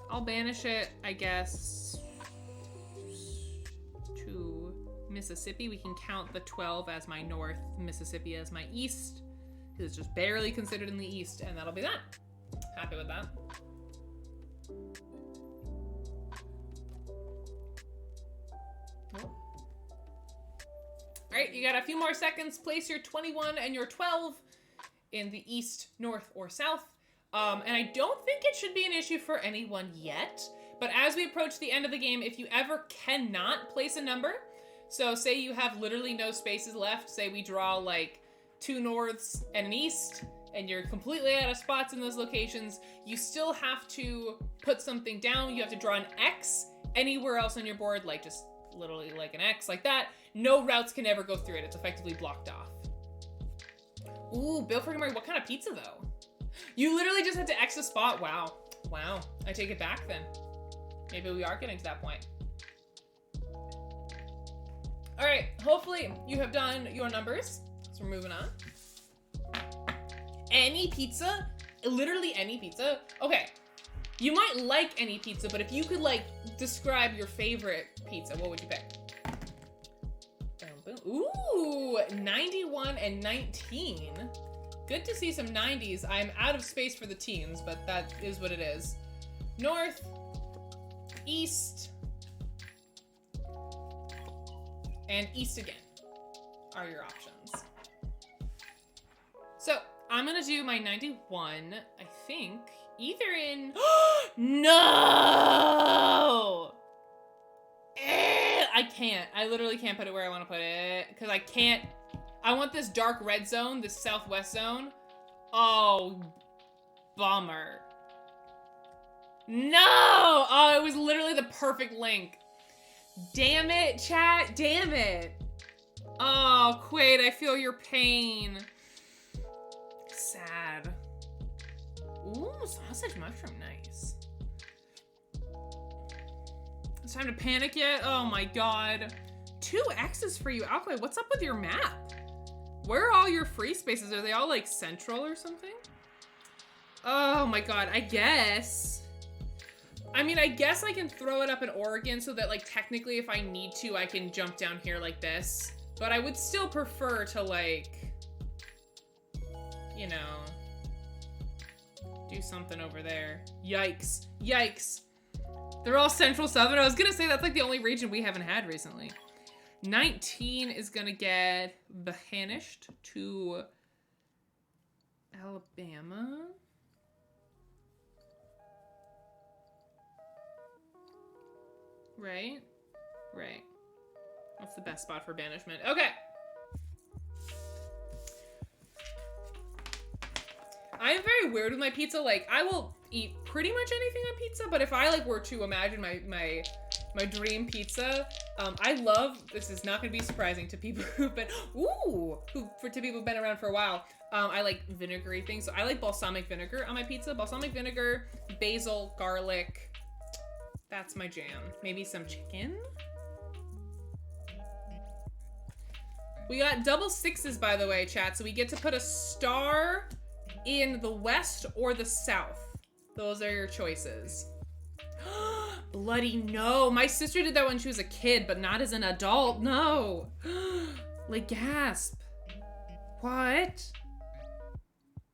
A: I'll banish it, I guess, to Mississippi. We can count the 12 as my north, Mississippi as my east, because it's just barely considered in the east, and that'll be that. Happy with that. All right, you got a few more seconds. Place your 21 and your 12 in the east, north, or south. And I don't think it should be an issue for anyone yet, but as we approach the end of the game, if you ever cannot place a number, so say you have literally no spaces left, say we draw like 2 norths and an east, and you're completely out of spots in those locations, you still have to put something down. You have to draw an X anywhere else on your board, like just literally like an X like that. No routes can ever go through it. It's effectively blocked off. Ooh, Bill freaking Murray, what kind of pizza though? You literally just had to X a spot. Wow. Wow. I take it back then. Maybe we are getting to that point. All right, hopefully you have done your numbers. So we're moving on. Any pizza? Literally any pizza? Okay. You might like any pizza, but if you could like describe your favorite pizza, what would you pick? Boom, boom. Ooh, 91 and 19. Good to see some 90s. I'm out of space for the teens, but that is what it is. North, east, and east again are your options. So I'm gonna do my 91, I think, either in... No! I can't. I literally can't put it where I want to put it, because I can't... I want this dark red zone, this southwest zone. Oh, bummer. No! Oh, it was literally the perfect link. Damn it, chat. Damn it. Oh, Quaid, I feel your pain. Sad. Ooh, sausage mushroom, nice. It's time to panic yet? Oh my god. 2 X's for you. Alkali, what's up with your map? Where are all your free spaces? Are they all like central or something? Oh my god, I guess. I mean, I guess I can throw it up in Oregon so that like technically if I need to, I can jump down here like this. But I would still prefer to like, you know, do something over there. Yikes. Yikes. They're all central southern. I was gonna say that's like the only region we haven't had recently. 19 is gonna get banished to Alabama. Right? Right. That's the best spot for banishment. Okay. I am very weird with my pizza. Like, I will eat pretty much anything on pizza, but if I like were to imagine my dream pizza, I love, this is not gonna be surprising to people who've been, to people who've been around for a while. I like vinegary things. So I like balsamic vinegar on my pizza. Balsamic vinegar, basil, garlic. That's my jam. Maybe some chicken. We got double 6s, by the way, chat. So we get to put a star in the west or the south. Those are your choices. Bloody no. My sister did that when she was a kid, but not as an adult. No. Like, gasp. What?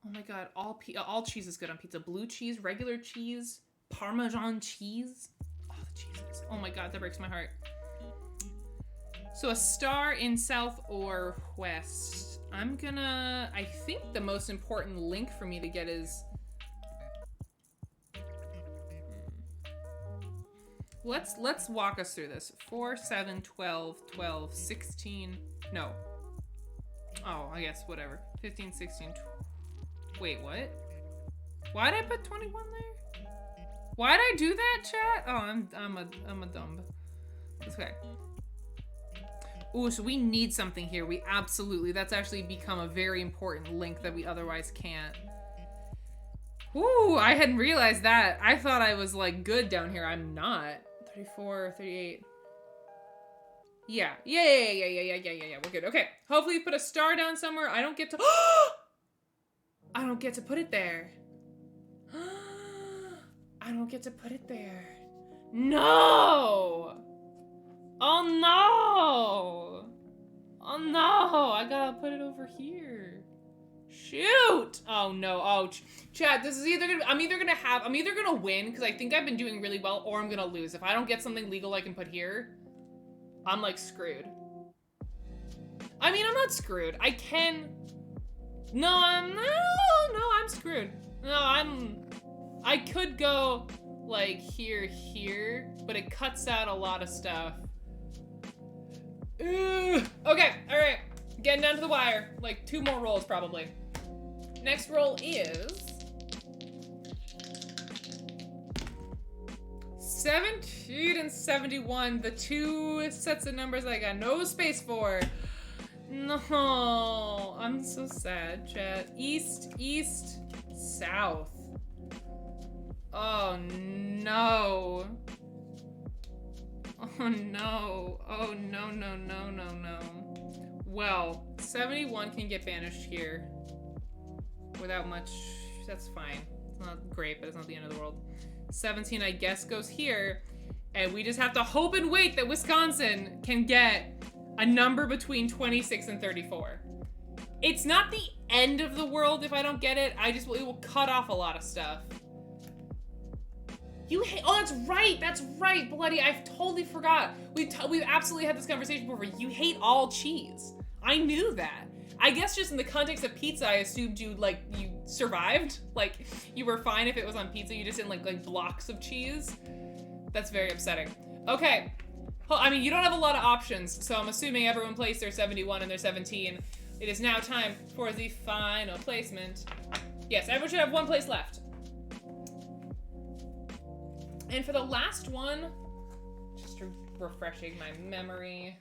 A: Oh my god. All cheese is good on pizza. Blue cheese, regular cheese, Parmesan cheese. Oh, the cheeses. Oh my god, that breaks my heart. So a star in south or west. I think the most important link for me to get is... Let's walk us through this. 4, 7, 12, 12, 16. No. Oh, I guess whatever. 15, 16. Wait, what? Why did I put 21 there? Why'd I do that, chat? Oh, I'm a dumb. Okay. Ooh, so we need something here. We absolutely, that's actually become a very important link that we otherwise can't. Ooh, I hadn't realized that. I thought I was like good down here. I'm not. 34, 38. Yeah. Yeah. We're good. Okay. Hopefully put a star down somewhere. I don't get to, I don't get to put it there. I don't get to put it there. No! Oh no! Oh no! I gotta put it over here. Shoot! Oh no! Oh, Chad, this is either gonna. I'm either gonna win because I think I've been doing really well, or I'm gonna lose. If I don't get something legal I can put here, I'm like screwed. I mean, I'm not screwed. I can. No, I'm screwed. No, I could go like here, but it cuts out a lot of stuff. Okay, all right. Getting down to the wire. Like 2 more rolls probably. Next roll is 17 and 71. The 2 sets of numbers I got no space for. No, I'm so sad, chat. East, south. Oh no. Oh no. Oh no. Well, 71 can get banished here. Without much, that's fine. It's not great, but it's not the end of the world. 17, I guess, goes here. And we just have to hope and wait that Wisconsin can get a number between 26 and 34. It's not the end of the world if I don't get it. It will cut off a lot of stuff. Oh, that's right, Bloody. I totally forgot. We've absolutely had this conversation before. You hate all cheese. I knew that. I guess just in the context of pizza, I assumed you survived. Like, you were fine if it was on pizza. You just didn't like blocks of cheese. That's very upsetting. Okay. Well, I mean, you don't have a lot of options, so I'm assuming everyone placed their 71 and their 17. It is now time for the final placement. Yes, everyone should have 1 place left. And for the last one, just refreshing my memory.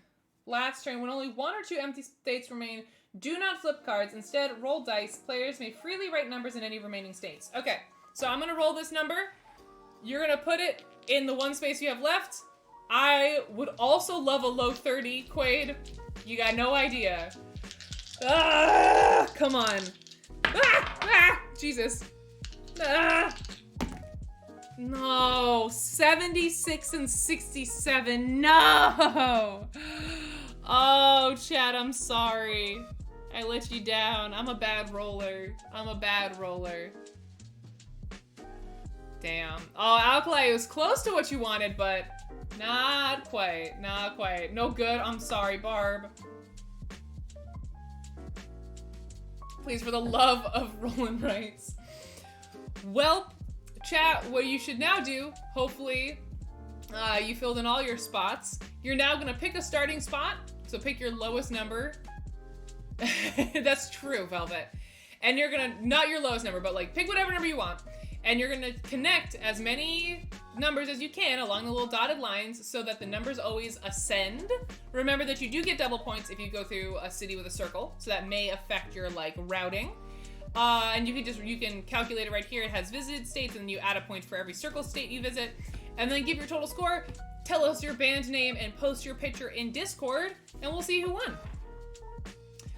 A: Last turn, when only 1 or 2 empty states remain, do not flip cards. Instead, roll dice. Players may freely write numbers in any remaining states. Okay, so I'm gonna roll this number. You're gonna put it in the 1 space you have left. I would also love a low 30, Quaid. You got no idea. Ah, come on. Jesus. No, 76 and 67, no! Oh, Chad, I'm sorry. I let you down. I'm a bad roller. Damn. Oh, Alkali, it was close to what you wanted, but not quite. No good, I'm sorry, Barb. Please, for the love of rolling rights. Well, chat, what you should now do, hopefully, you filled in all your spots. You're now gonna pick a starting spot, so pick your lowest number. That's true, Velvet. And you're gonna, not your lowest number, but like pick whatever number you want. And you're gonna connect as many numbers as you can along the little dotted lines so that the numbers always ascend. Remember that you do get double points if you go through a city with a circle, so that may affect your like routing. And you can calculate it right here. It has visited states, and you add a point for every circle state you visit. And then give your total score, tell us your band name, and post your picture in Discord, and we'll see who won.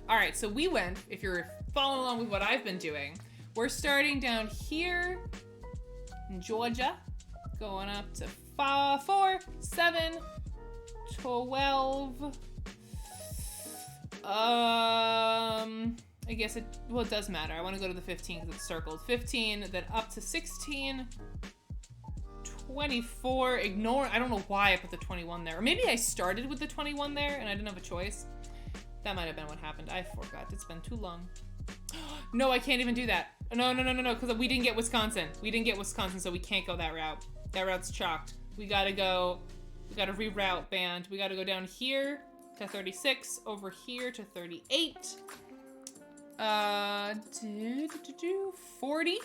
A: All right, so we went, if you're following along with what I've been doing, we're starting down here in Georgia, going up to 4, 7, 12, I guess it does matter. I want to go to the 15 because it's circled. 15, then up to 16, 24, I don't know why I put the 21 there. Or maybe I started with the 21 there and I didn't have a choice. That might have been what happened. I forgot. It's been too long. No, I can't even do that. No, because we didn't get Wisconsin. So we can't go that route. That route's chalked. We gotta reroute band. We gotta go down here to 36, over here to 38. 40,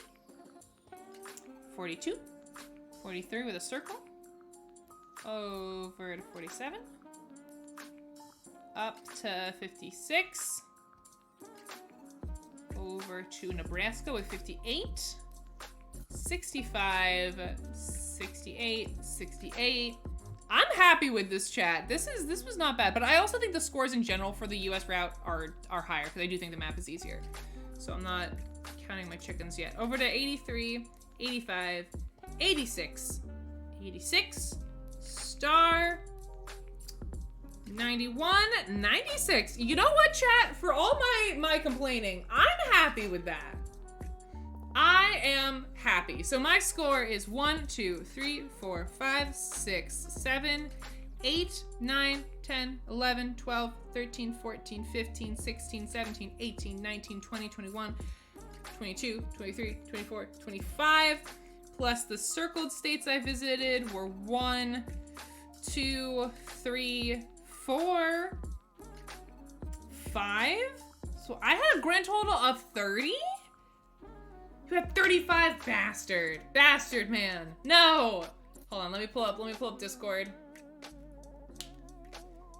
A: 42, 43 with a circle. Over to 47. Up to 56. Over to Nebraska with 58. 65, 68, 68. I'm happy with this chat. This was not bad, but I also think the scores in general for the US route are higher because I do think the map is easier. So I'm not counting my chickens yet. Over to 83, 85, 86, 86, star, 91, 96. You know what, chat? For all my complaining, I'm happy with that. I am happy. So my score is 1, 2, 3, 4, 5, 6, 7, 8, 9, 10, 11, 12, 13, 14, 15, 16, 17, 18, 19, 20, 21, 22, 23, 24, 25. Plus the circled states I visited were 1, 2, 3, 4, 5. So I had a grand total of 30? You had 35, bastard. Bastard, man. No! Hold on, let me pull up Discord.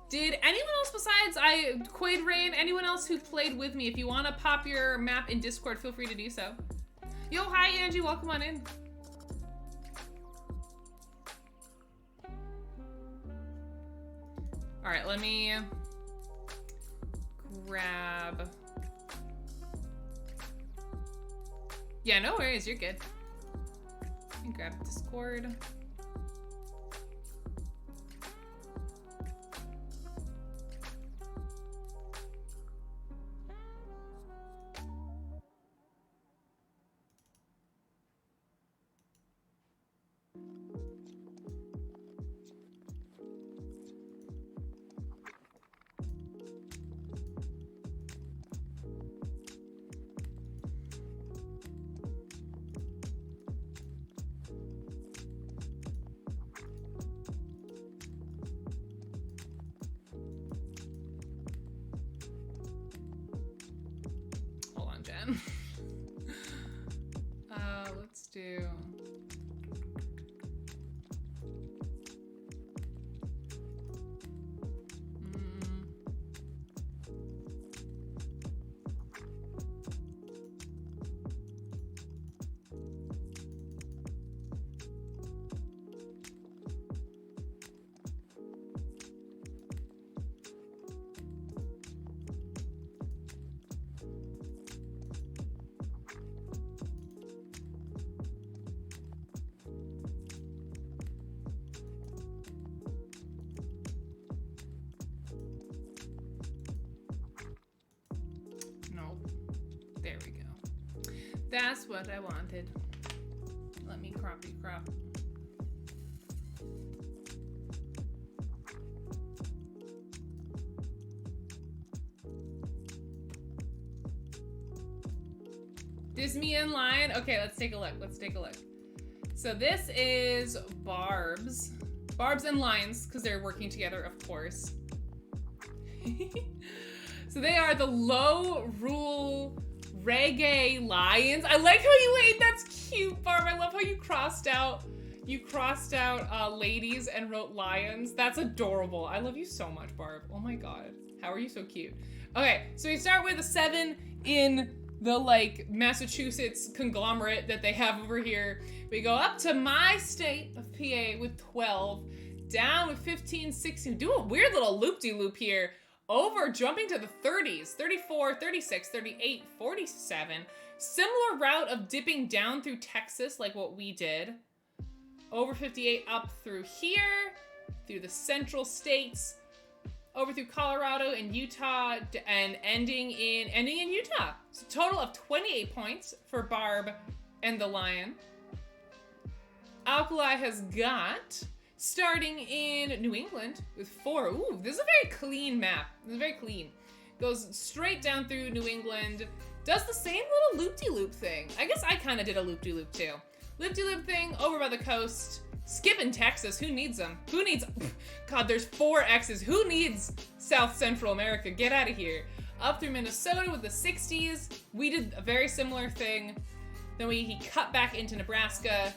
A: Did anyone else besides Quaid Rain, anyone else who played with me, if you want to pop your map in Discord, feel free to do so. Yo, hi Angie, welcome on in. All right, let me grab. Yeah, no worries, you're good. Let me grab Discord. Let's do. There we go. That's what I wanted. Let me crop. Is me in line? Okay, let's take a look. So this is Barb's and Lions, because they're working together, of course. So they are the low rule reggae lions. I like how you ate. That's cute, Barb. I love how you crossed out ladies and wrote lions. That's adorable. I love you so much, Barb. Oh my god. How are you so cute? Okay, so we start with a 7 in the like Massachusetts conglomerate that they have over here. We go up to my state of PA with 12, down with 15, 16. Do a weird little loop-de-loop here. Over, jumping to the 30s, 34, 36, 38, 47. Similar route of dipping down through Texas like what we did. Over 58, up through here, through the central states, over through Colorado and Utah, and ending in Utah. So total of 28 points for Barb and the Lion. Alkali has got, starting in New England with 4. Ooh, this is a very clean map. This is very clean. Goes straight down through New England. Does the same little loop-de-loop thing. I guess I kind of did a loop-de-loop too. Loop-de-loop thing over by the coast. Skipping Texas. Who needs them? Who needs... God, there's 4 X's. Who needs South Central America? Get out of here. Up through Minnesota with the 60s. We did a very similar thing. Then he cut back into Nebraska.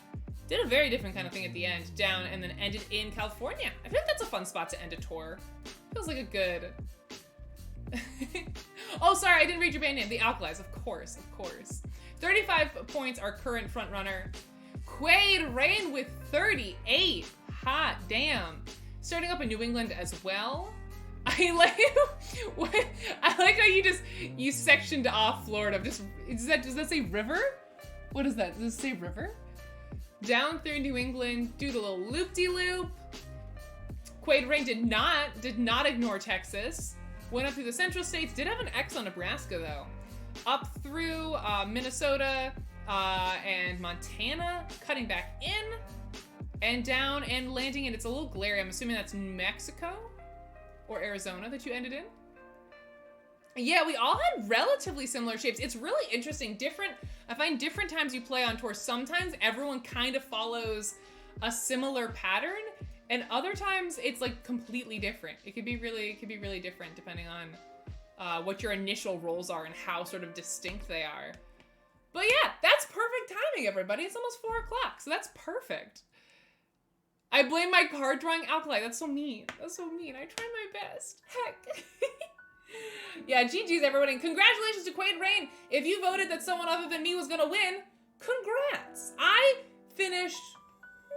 A: Did a very different kind of thing at the end, down and then ended in California. I feel like that's a fun spot to end a tour. Feels like a good... Oh, sorry, I didn't read your band name. The Alkalis, of course. 35 points, our current front runner. Quaid Rain with 38. Hot damn. Starting up in New England as well. I like how you sectioned off Florida. Does that say river? What is that? Does it say river? Down through New England, do the little loop-de-loop. Quaid Rain did not ignore Texas. Went up through the central states, did have an X on Nebraska though. Up through Minnesota and Montana, cutting back in and down and landing in, it's a little glary, I'm assuming that's New Mexico or Arizona that you ended in. Yeah, we all had relatively similar shapes. It's really interesting. I find different times you play on tour, sometimes everyone kind of follows a similar pattern, and other times it's like completely different. It could be really different depending on what your initial roles are and how sort of distinct they are. But yeah, that's perfect timing, everybody. It's almost 4 o'clock, so that's perfect. I blame my card drawing alkali. That's so mean. I try my best. Heck. Yeah, GG's everybody. And congratulations to Quaid Rain. If you voted that someone other than me was gonna win, congrats. I finished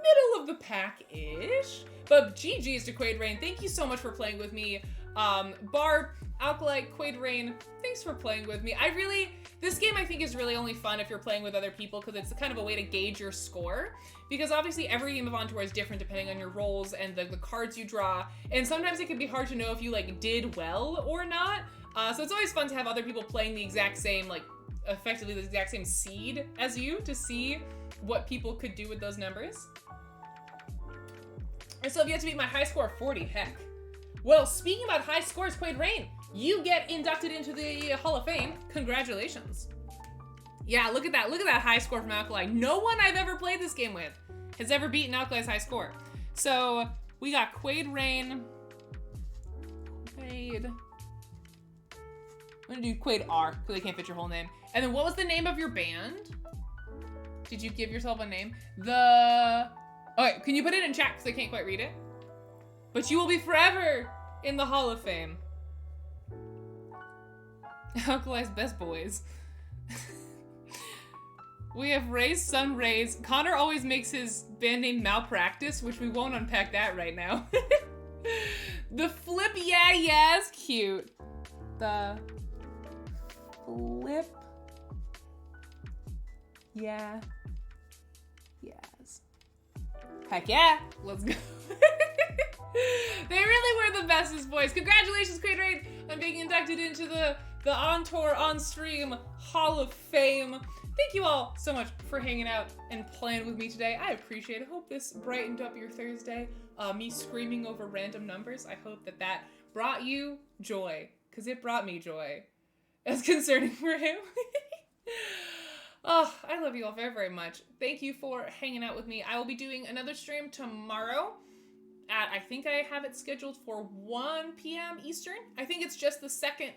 A: middle of the pack-ish. But GG's to Quaid Rain. Thank you so much for playing with me. Barb, Alkali, Quaid Rain, thanks for playing with me. This game I think is really only fun if you're playing with other people because it's kind of a way to gauge your score. Because obviously every game of On Tour is different depending on your roles and the cards you draw. And sometimes it can be hard to know if you did well or not. So it's always fun to have other people playing the exact same, effectively the exact same seed as you to see what people could do with those numbers. And so if you have to beat my high score of 40, heck. Well, speaking about high scores, Quaid Rain, you get inducted into the Hall of Fame. Congratulations. Yeah, look at that high score from Alkali. No one I've ever played this game with has ever beaten Alkali's high score. So we got Quaid Rain. I'm gonna do Quaid R, because I can't fit your whole name. And then what was the name of your band? Did you give yourself a name? Okay, can you put it in chat, because I can't quite read it? But you will be forever in the Hall of Fame. Alkali's best boys. We have Ray's son Ray's. Connor always makes his band name Malpractice, which we won't unpack that right now. The Flip Yeah Yeah's cute. The Flip Yeah Yeahs. Heck yeah, let's go. They really were the bestest boys. Congratulations, Quaid Rain, on being inducted into the On Tour, On Stream Hall of Fame. Thank you all so much for hanging out and playing with me today. I appreciate it. I hope this brightened up your Thursday. Me screaming over random numbers. I hope that brought you joy, because it brought me joy. As concerning for him. Oh, I love you all very, very much. Thank you for hanging out with me. I will be doing another stream tomorrow. I think I have it scheduled for 1 p.m. Eastern. I think it's just the second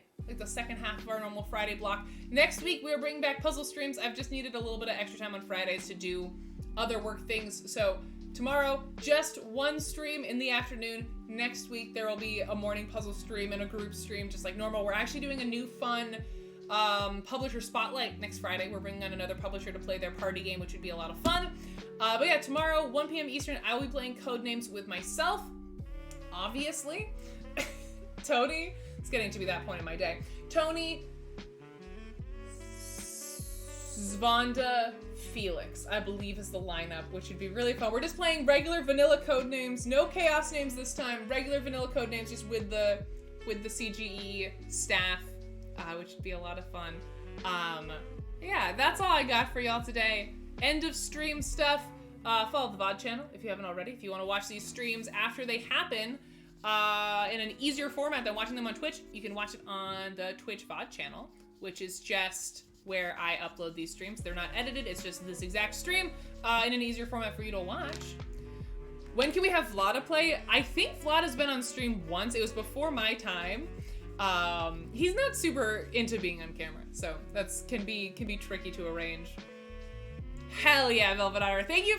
A: half of our normal Friday block. Next week, we're bringing back puzzle streams. I've just needed a little bit of extra time on Fridays to do other work things. So tomorrow, just one stream in the afternoon. Next week, there will be a morning puzzle stream and a group stream, just like normal. We're actually doing a new fun publisher spotlight next Friday. We're bringing on another publisher to play their party game, which would be a lot of fun. But yeah, tomorrow, 1 p.m. Eastern, I will be playing Codenames with myself, obviously. Tony, it's getting to be that point in my day. Tony, Zvonda, Felix, I believe is the lineup, which would be really fun. We're just playing regular vanilla Codenames, no chaos names this time, regular vanilla Codenames just with the CGE staff, which would be a lot of fun. Yeah, that's all I got for y'all today. End of stream stuff. Follow the VOD channel if you haven't already. If you want to watch these streams after they happen in an easier format than watching them on Twitch, you can watch it on the Twitch VOD channel, which is just where I upload these streams. They're not edited. It's just this exact stream in an easier format for you to watch. When can we have Vlada play? I think Vlada's been on stream once. It was before my time. He's not super into being on camera, so that's can be tricky to arrange. Hell yeah, Velvet Otter. Thank you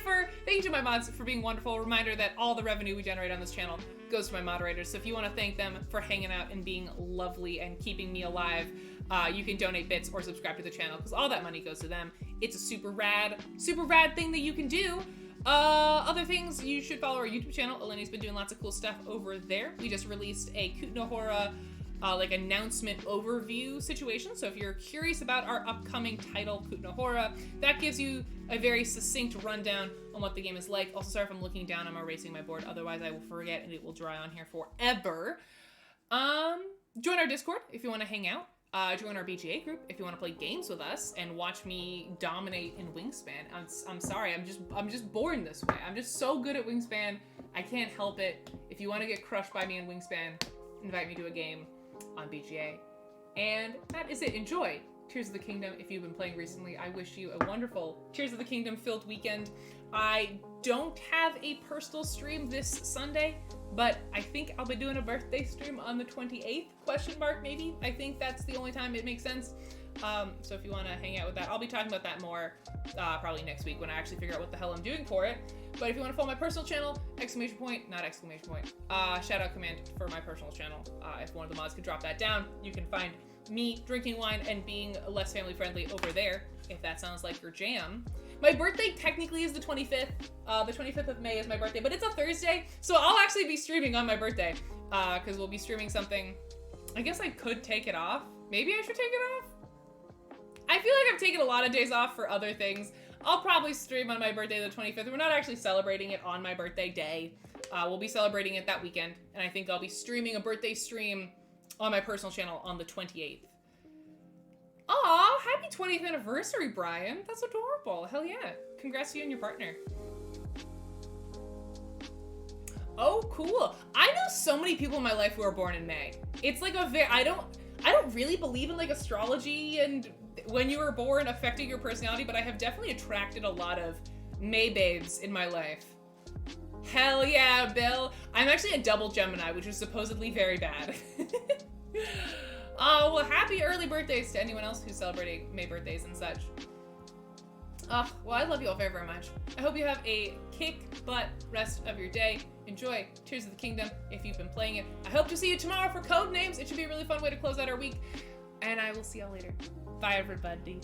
A: to my mods for being wonderful. Reminder that all the revenue we generate on this channel goes to my moderators. So if you want to thank them for hanging out and being lovely and keeping me alive, you can donate bits or subscribe to the channel because all that money goes to them. It's a super rad thing that you can do. Other things, you should follow our YouTube channel. Eleni's been doing lots of cool stuff over there. We just released a Kutnohora like announcement overview situation. So if you're curious about our upcoming title, Kutnohora, that gives you a very succinct rundown on what the game is like. Also, sorry if I'm looking down, I'm erasing my board. Otherwise, I will forget and it will dry on here forever. Join our Discord if you want to hang out. Join our BGA group if you want to play games with us and watch me dominate in Wingspan. I'm sorry, I'm just born this way. I'm just so good at Wingspan. I can't help it. If you want to get crushed by me in Wingspan, invite me to a game on BGA. And that is it. Enjoy Tears of the Kingdom. If you've been playing recently, I wish you a wonderful Tears of the Kingdom filled weekend. I don't have a personal stream this Sunday, but I think I'll be doing a birthday stream on the 28th, question mark maybe. I think that's the only time it makes sense. So if you want to hang out with that, I'll be talking about that more probably next week when I actually figure out what the hell I'm doing for it. But if you want to follow my personal channel, exclamation point, not exclamation point, shout out command for my personal channel. If one of the mods could drop that down, you can find me drinking wine and being less family friendly over there, if that sounds like your jam. My birthday technically is the 25th. The 25th of May is my birthday, but it's a Thursday, so I'll actually be streaming on my birthday, because we'll be streaming something. I guess I could take it off. Maybe I should take it off? I feel like I've taken a lot of days off for other things. I'll probably stream on my birthday the 25th. We're not actually celebrating it on my birthday day. We'll be celebrating it that weekend, and I think I'll be streaming a birthday stream on my personal channel on the 28th. Aw, happy 20th anniversary, Brian. That's adorable. Hell yeah. Congrats to you and your partner. Oh, cool. I know so many people in my life who are born in May. It's like I don't really believe in like astrology and when you were born affecting your personality, but I have definitely attracted a lot of May babes in my life. Hell yeah, Bill. I'm actually a double Gemini, which is supposedly very bad. Oh, well, happy early birthdays to anyone else who's celebrating May birthdays and such. Oh, well, I love you all very, very much. I hope you have a kick-butt rest of your day. Enjoy Tears of the Kingdom if you've been playing it. I hope to see you tomorrow for Codenames. It should be a really fun way to close out our week. And I will see y'all later. Bye, everybody.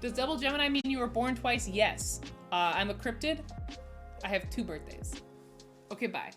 A: Does double Gemini mean you were born twice? Yes. I'm a cryptid. I have 2 birthdays. Okay, bye.